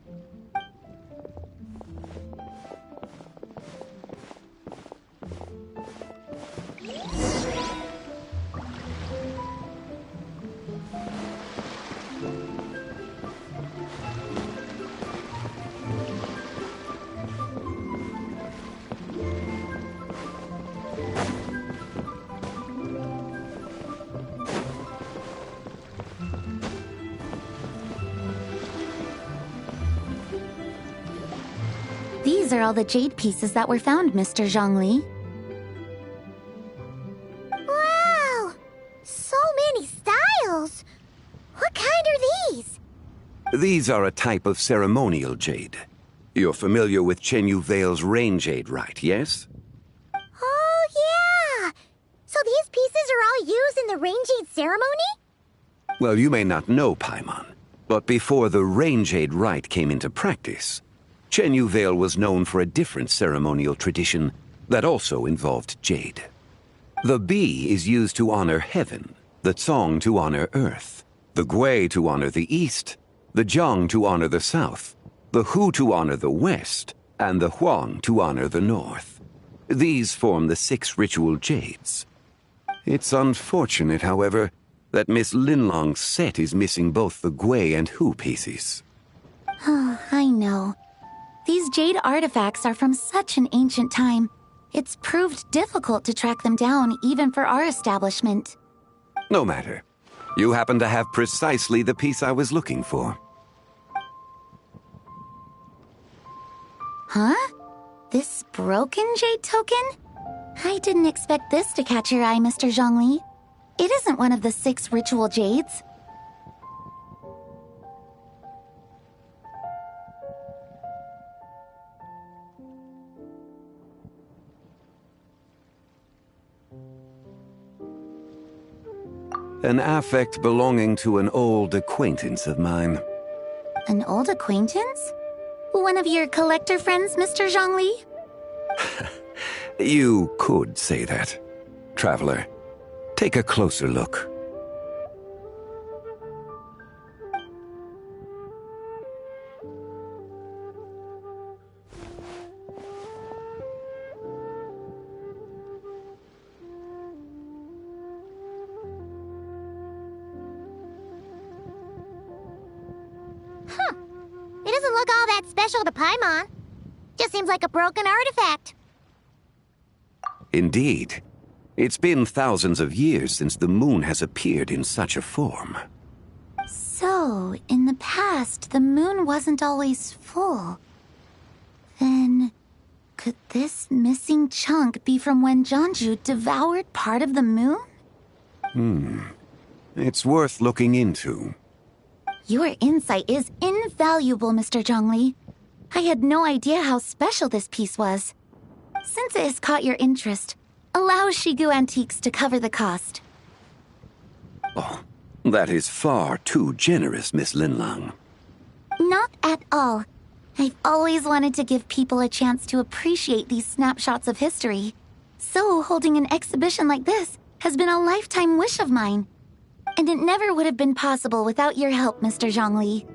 These are all the jade pieces that were found, Mr. Zhongli. Wow! So many styles! What kind are these? These are a type of ceremonial jade. You're familiar with Chen Yu Vale's rain jade, right, yes? Oh, yeah! So these pieces are all used in the rain jade ceremony? Well, you may not know, Paimon, but before the rain jade rite came into practice, Chen Yu Vale was known for a different ceremonial tradition that also involved jade. The Bi is used to honor heaven, the Cong to honor earth, the Gui to honor the east, the Jiang to honor the south, the Hu to honor the west, and the Huang to honor the north. These form the 6 ritual jades. It's unfortunate, however, that Miss Linlong's set is missing both the Gui and Hu pieces. Oh, I know. These jade artifacts are from such an ancient time. It's proved difficult to track them down, even for our establishment. No matter. You happen to have precisely the piece I was looking for. Huh? This broken jade token? I didn't expect this to catch your eye, Mr. Zhongli. It isn't one of the 6 ritual jades. An affect belonging to an old acquaintance of mine. An old acquaintance? One of your collector friends, Mr. Zhongli? You could say that. Traveler, take a closer look. It doesn't look all that special to Paimon. Just seems like a broken artifact. Indeed. It's been thousands of years since the moon has appeared in such a form. So, in the past, the moon wasn't always full. Then, could this missing chunk be from when Jeonju devoured part of the moon? It's worth looking into. Your insight is invaluable, Mr. Zhongli. I had no idea how special this piece was. Since it has caught your interest, allow Shigu Antiques to cover the cost. Oh, that is far too generous, Miss Linlang. Not at all. I've always wanted to give people a chance to appreciate these snapshots of history. So holding an exhibition like this has been a lifetime wish of mine. And it never would have been possible without your help, Mr. Zhongli.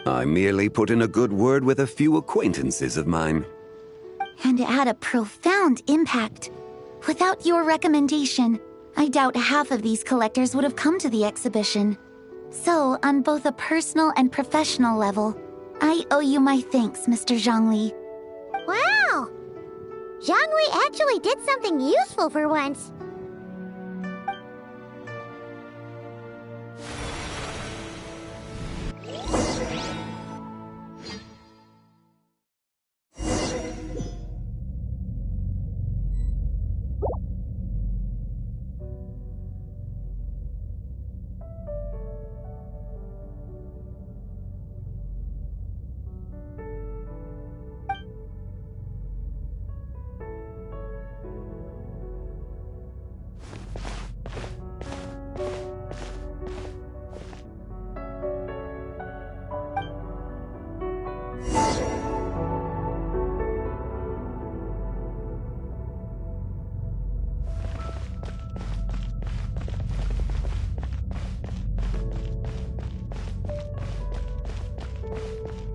I merely put in a good word with a few acquaintances of mine. And it had a profound impact. Without your recommendation, I doubt half of these collectors would have come to the exhibition. So, on both a personal and professional level, I owe you my thanks, Mr. Zhongli. Wow! Zhongli actually did something useful for once.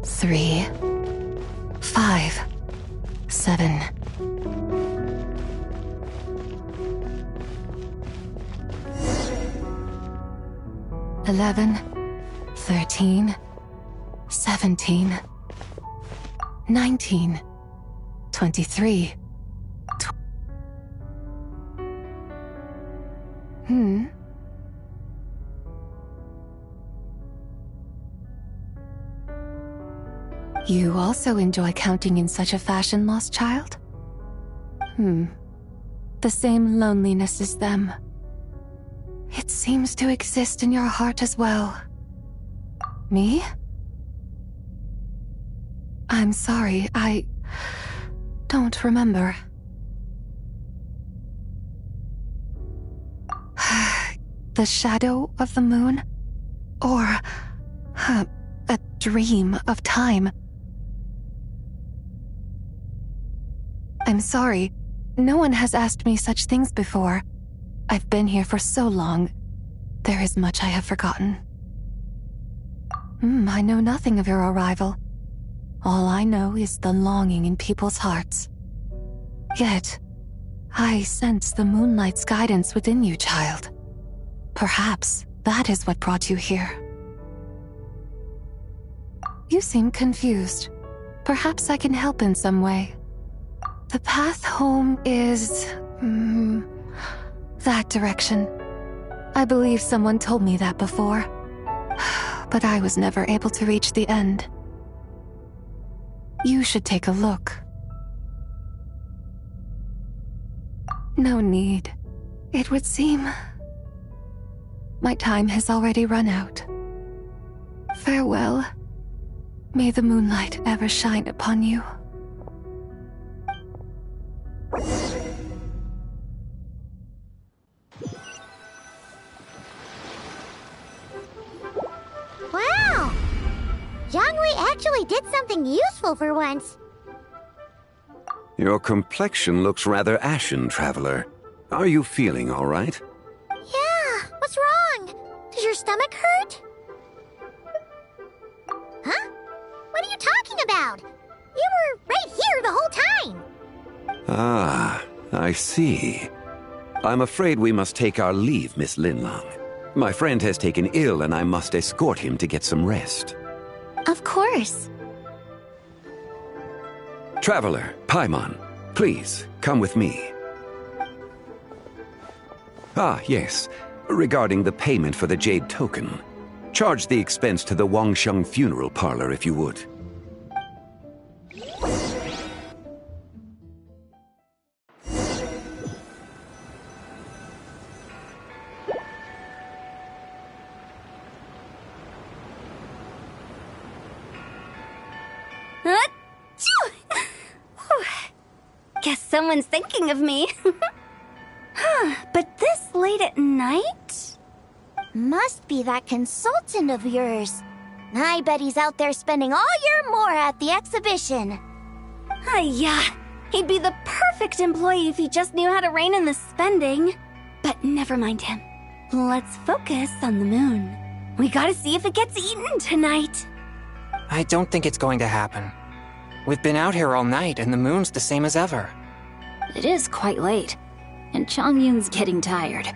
Three, 5, 7. $11, 13, 17, 19, 23. You also enjoy counting in such a fashion, lost child? The same loneliness as them. It seems to exist in your heart as well. Me? I'm sorry, I don't remember. The shadow of the moon? Or a dream of time? I'm sorry. No one has asked me such things before. I've been here for so long. There is much I have forgotten. I know nothing of your arrival. All I know is the longing in people's hearts. Yet, I sense the moonlight's guidance within you, child. Perhaps that is what brought you here. You seem confused. Perhaps I can help in some way. The path home is... that direction. I believe someone told me that before. But I was never able to reach the end. You should take a look. No need. It would seem... my time has already run out. Farewell. May the moonlight ever shine upon you. Wow! Jiangwei actually did something useful for once. Your complexion looks rather ashen, traveler. Are you feeling all right? Yeah, what's wrong? Does your stomach hurt? Huh? What are you talking about? You were right here the whole time. Ah, I see. I'm afraid we must take our leave, Miss Linlang. My friend has taken ill and I must escort him to get some rest. Of course. Traveler, Paimon, please, come with me. Ah, yes. Regarding the payment for the jade token. Charge the expense to the Wangsheng funeral parlor if you would. Guess someone's thinking of me. But this late at night? Must be that consultant of yours. I bet he's out there spending all year more at the exhibition. Yeah, he'd be the perfect employee if he just knew how to rein in the spending. But never mind him. Let's focus on the moon. We gotta see if it gets eaten tonight. I don't think it's going to happen. We've been out here all night and the moon's the same as ever. It is quite late, and Changyun's getting tired.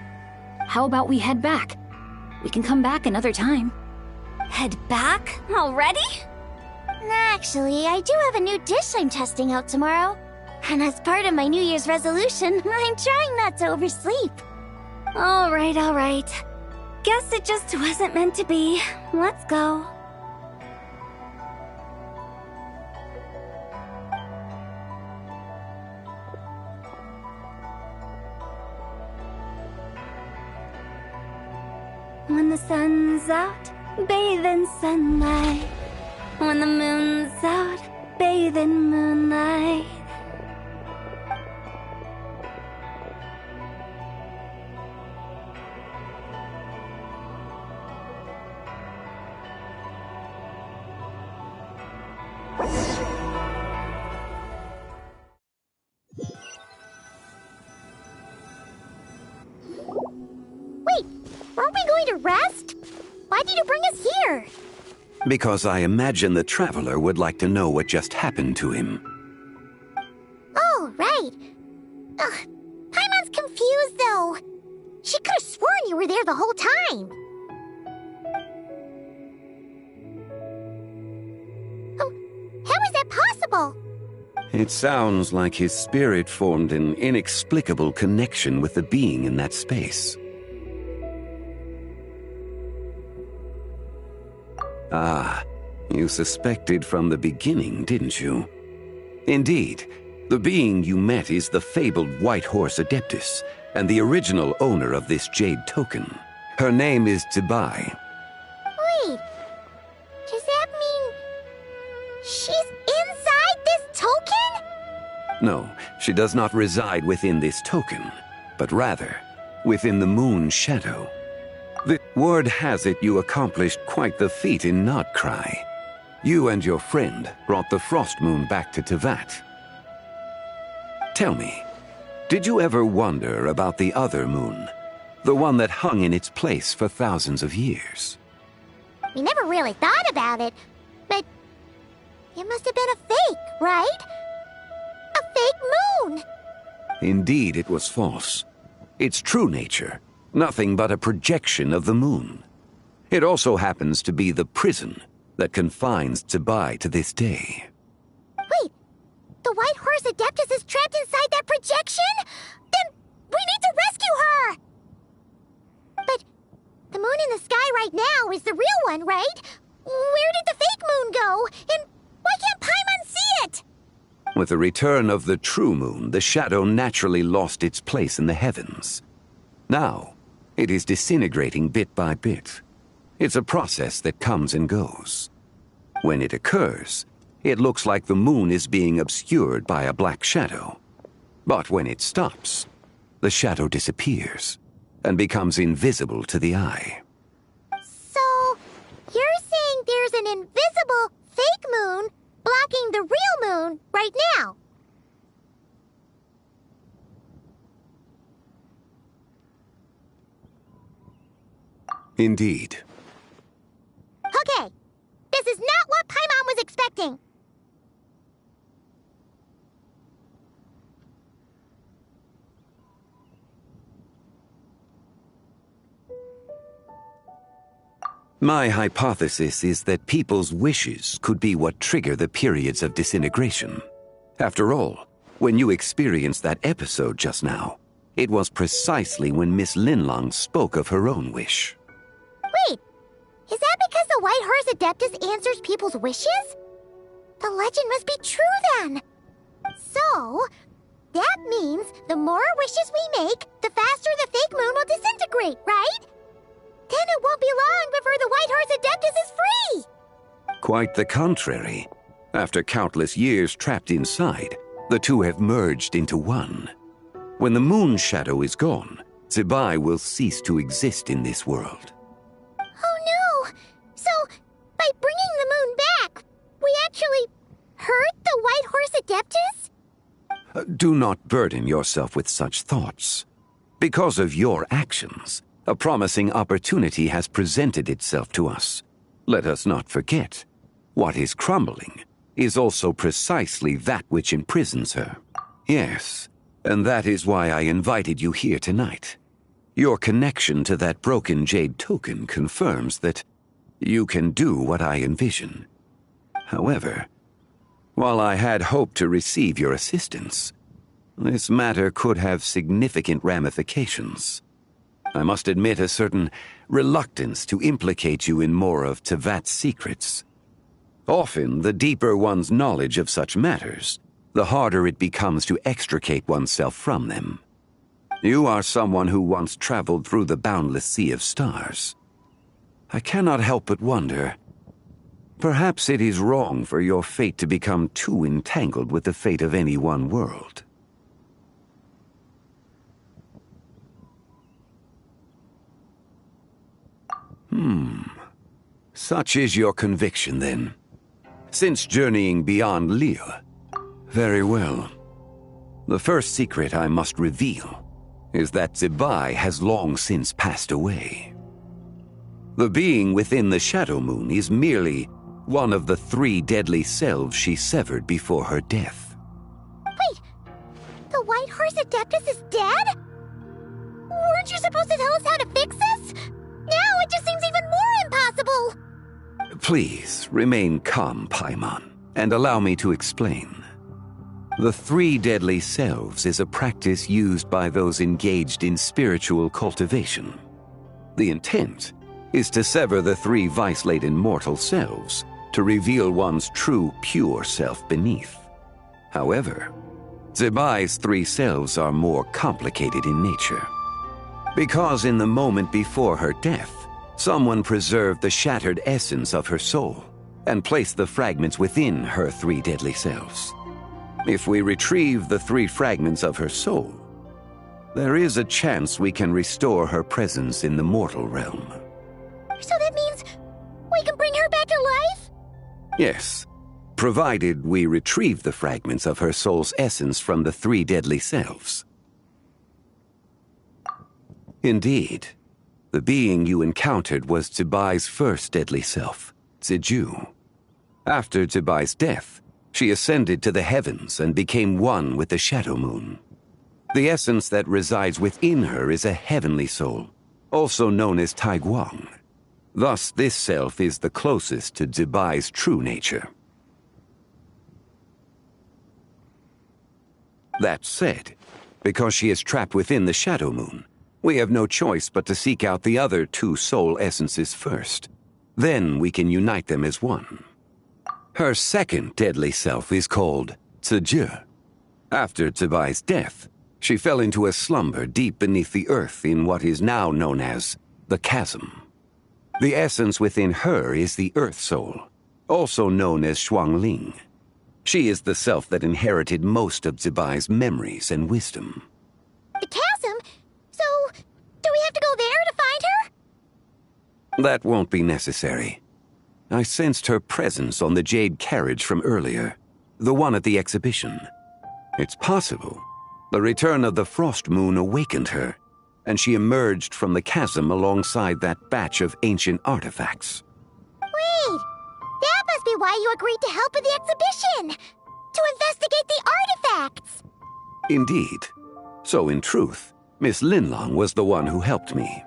How about we head back? We can come back another time. Head back? Already? Actually, I do have a new dish I'm testing out tomorrow. And as part of my New Year's resolution, I'm trying not to oversleep. All right. Guess it just wasn't meant to be. Let's go. When the sun's out, bathe in sunlight. When the moon's out, bathe in moonlight. Wait, weren't we going to rest? Why did you bring us here? Because I imagine the traveler would like to know what just happened to him. Oh, right. Paimon's confused, though. She could have sworn you were there the whole time. How is that possible? It sounds like his spirit formed an inexplicable connection with the being in that space. Ah, You suspected from the beginning, didn't you? Indeed, the being you met is the fabled White Horse Adeptus, and the original owner of this jade token. Her name is Zibai. Wait, does that mean she's inside this token? No, she does not reside within this token, but rather within the moon's shadow. The word has it you accomplished quite the feat in Nodcry. You and your friend brought the Frost Moon back to Tevat. Tell me, did you ever wonder about the other moon? The one that hung in its place for thousands of years? We never really thought about it, but it must have been a fake, right? A fake moon! Indeed, it was false. Its true nature, nothing but a projection of the moon. It also happens to be the prison that confines Zibai to this day. Wait, the White Horse Adeptus is trapped inside that projection? Then we need to rescue her! But the moon in the sky right now is the real one, right? Where did the fake moon go? And why can't Paimon see it? With the return of the true moon, the shadow naturally lost its place in the heavens. Now, it is disintegrating bit by bit. It's a process that comes and goes. When it occurs, it looks like the moon is being obscured by a black shadow. But when it stops, the shadow disappears and becomes invisible to the eye. So, you're saying there's an invisible fake moon blocking the real moon right now? Indeed. Okay, this is not what Paimon was expecting. My hypothesis is that people's wishes could be what trigger the periods of disintegration. After all, when you experienced that episode just now, it was precisely when Miss Linlong spoke of her own wish. Wait, is that because the White Horse Adeptus answers people's wishes? The legend must be true then. So, that means the more wishes we make, the faster the fake moon will disintegrate, right? Then it won't be long before the White Horse Adeptus is free! Quite the contrary. After countless years trapped inside, the two have merged into one. When the moon shadow is gone, Zibai will cease to exist in this world. Oh no! So, by bringing the moon back, we actually hurt the White Horse Adeptus? Do not burden yourself with such thoughts. Because of your actions, a promising opportunity has presented itself to us. Let us not forget, what is crumbling is also precisely that which imprisons her. Yes, and that is why I invited you here tonight. Your connection to that broken jade token confirms that you can do what I envision. However, while I had hoped to receive your assistance, this matter could have significant ramifications. I must admit a certain reluctance to implicate you in more of Tevat's secrets. Often, the deeper one's knowledge of such matters, the harder it becomes to extricate oneself from them. You are someone who once traveled through the boundless sea of stars. I cannot help but wonder, perhaps it is wrong for your fate to become too entangled with the fate of any one world. Such is your conviction, then. Since journeying beyond Liyue, very well. The first secret I must reveal is that Zibai has long since passed away. The being within the Shadow Moon is merely one of the 3 deadly selves she severed before her death. Wait, the White Horse Adeptus is dead? Weren't you supposed to tell us how to fix this? Now it just seems even more impossible! Please, remain calm, Paimon, and allow me to explain. The 3 deadly selves is a practice used by those engaged in spiritual cultivation. The intent is to sever the 3 vice-laden mortal selves to reveal one's true, pure self beneath. However, Zibai's three selves are more complicated in nature. Because in the moment before her death, someone preserved the shattered essence of her soul and placed the fragments within her three deadly selves. If we retrieve the three fragments of her soul, there is a chance we can restore her presence in the mortal realm. So that means we can bring her back to life? Yes, provided we retrieve the fragments of her soul's essence from the three deadly selves. Indeed, the being you encountered was Zibai's first deadly self, Ziju. After Zibai's death, she ascended to the heavens and became one with the Shadow Moon. The essence that resides within her is a heavenly soul, also known as Taiguang. Thus, this self is the closest to Zibai's true nature. That said, because she is trapped within the Shadow Moon, we have no choice but to seek out the other two soul essences first. Then we can unite them as one. Her second deadly self is called Ziji. After Zibai's death, she fell into a slumber deep beneath the earth in what is now known as the Chasm. The essence within her is the Earth Soul, also known as Shuangling. She is the self that inherited most of Zibai's memories and wisdom. The chasm? So, do we have to go there to find her? That won't be necessary. I sensed her presence on the jade carriage from earlier, the one at the exhibition. It's possible the return of the Frost Moon awakened her, and she emerged from the chasm alongside that batch of ancient artifacts. Wait! That must be why you agreed to help with the exhibition! To investigate the artifacts! Indeed. So in truth, Miss Linlong was the one who helped me.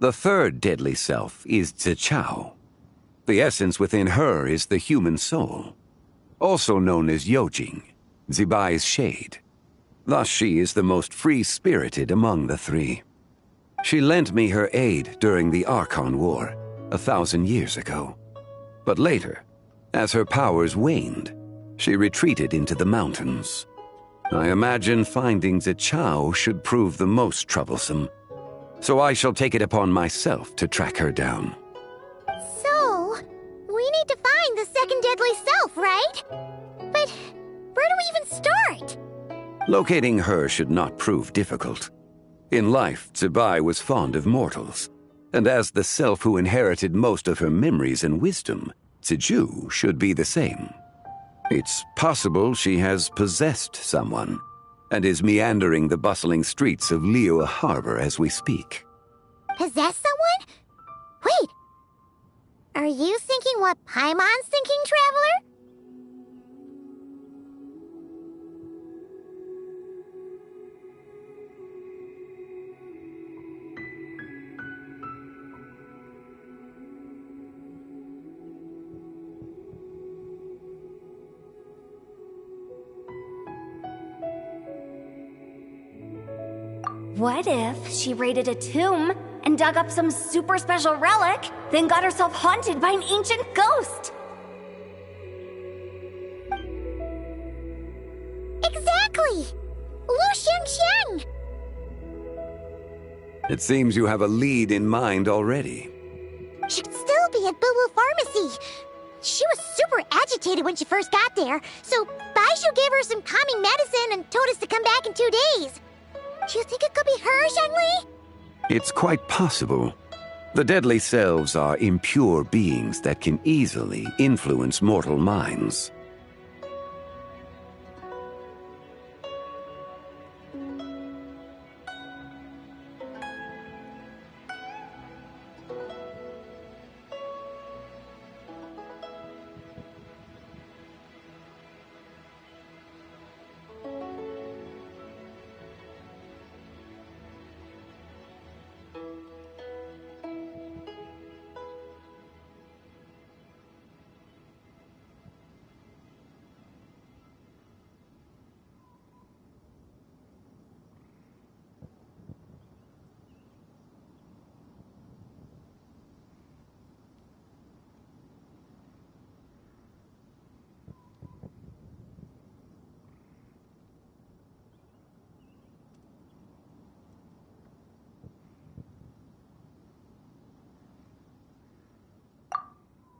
The third deadly self is Zichao. The essence within her is the human soul, also known as Yojing, Zibai's shade. Thus she is the most free-spirited among the three. She lent me her aid during the Archon War 1,000 years ago. But later, as her powers waned, she retreated into the mountains. I imagine finding Zichao should prove the most troublesome, so I shall take it upon myself to track her down. So, we need to find the second deadly self, right? But where do we even start? Locating her should not prove difficult. In life, Zibai was fond of mortals, and as the self who inherited most of her memories and wisdom, Ziju should be the same. It's possible she has possessed someone and is meandering the bustling streets of Liyue Harbor as we speak. Possess someone? Wait. Are you thinking what Paimon's thinking, Traveler? What if she raided a tomb and dug up some super special relic, then got herself haunted by an ancient ghost? Exactly! Lu Xiangxiang! It seems you have a lead in mind already. She'd still be at Boo Boo Pharmacy. She was super agitated when she first got there, so Baishu gave her some calming medicine and told us to come back in 2 days. Do you think it could be her, Zhengli? It's quite possible. The deadly selves are impure beings that can easily influence mortal minds.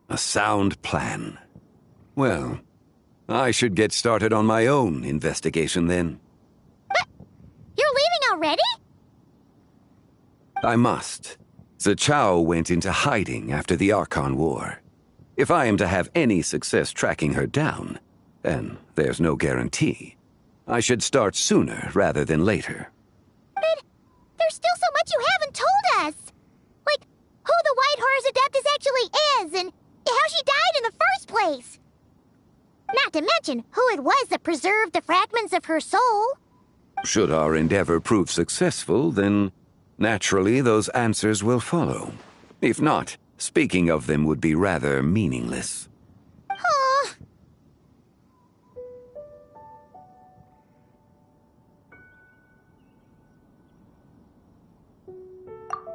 A sound plan. Well, I should get started on my own investigation then. But you're leaving already? I must. Zichao went into hiding after the Archon War. If I am to have any success tracking her down, and there's no guarantee, I should start sooner rather than later. But there's still so much you haven't told us! Like, who the White Horse Adeptus actually is, and how she died in the first place! Not to mention who it was that preserved the fragments of her soul. Should our endeavor prove successful, then naturally those answers will follow. If not, speaking of them would be rather meaningless. Huh.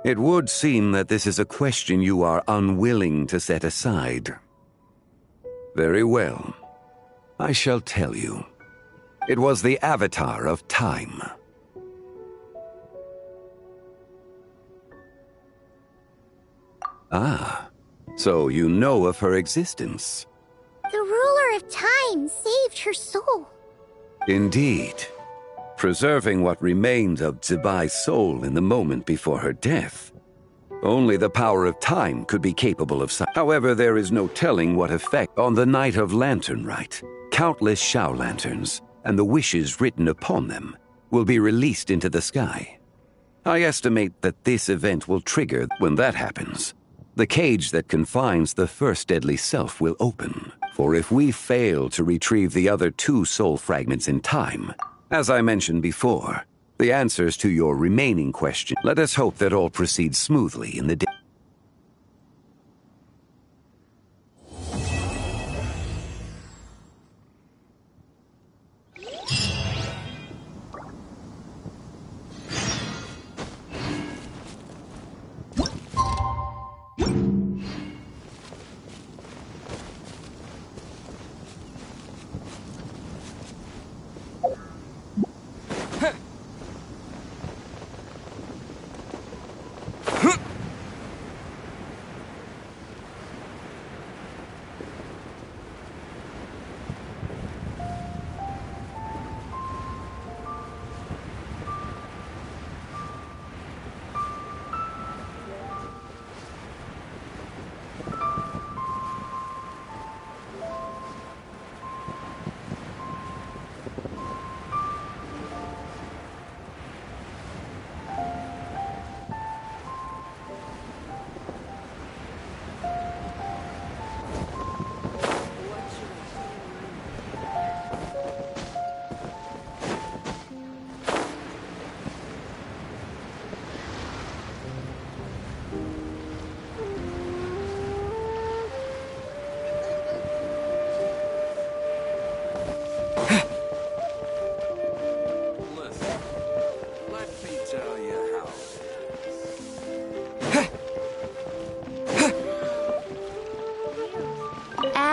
It would seem that this is a question you are unwilling to set aside. Very well. I shall tell you. It was the Avatar of Time. Ah, so you know of her existence. The ruler of time saved her soul. Indeed. Preserving what remained of Zibai's soul in the moment before her death. Only the power of time could be capable of such. However, there is no telling what effect. On the night of Lantern Rite, countless Shao lanterns, and the wishes written upon them, will be released into the sky. I estimate that this event will trigger. When that happens, the cage that confines the first deadly self will open. For if we fail to retrieve the other 2 soul fragments in time, as I mentioned before, the answers to your remaining questions. Let us hope that all proceeds smoothly in the day.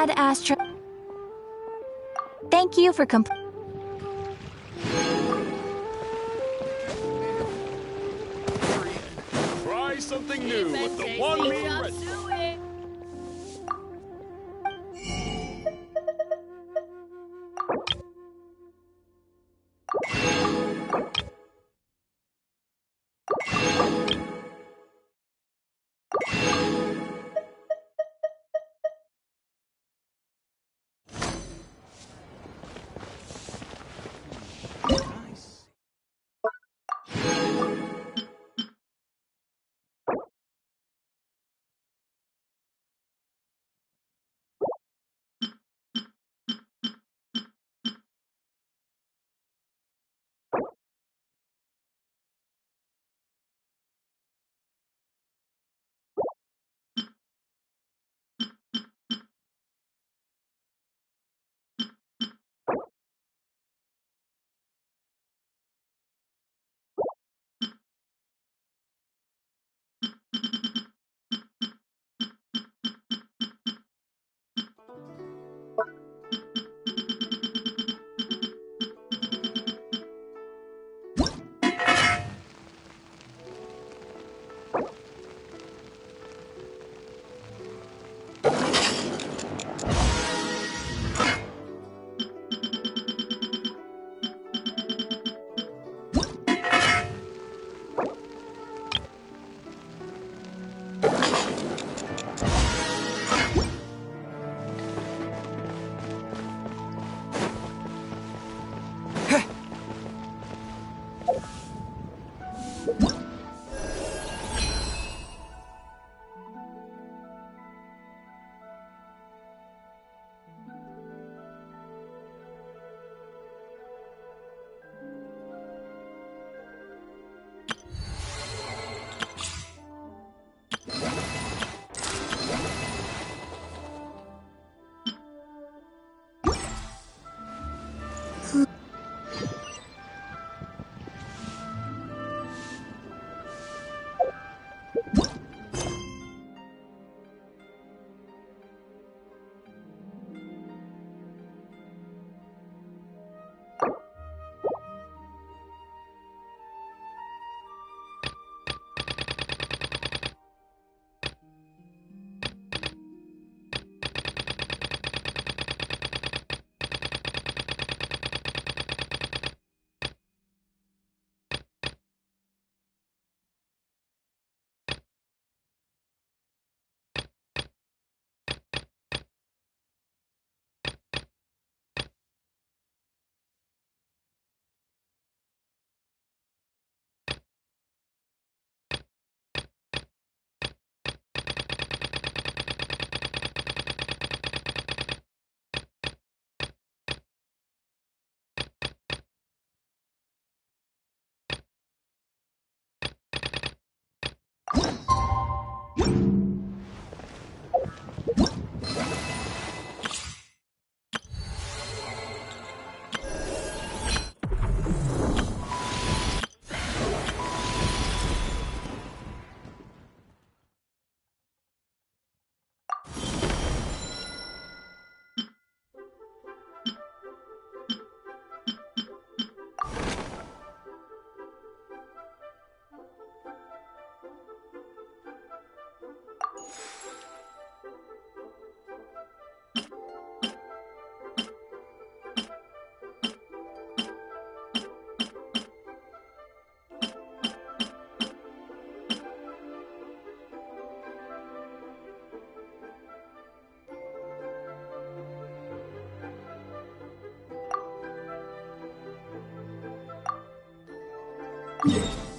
Ad Astra. Thank you for Try something new with the one meal ready. Yeah.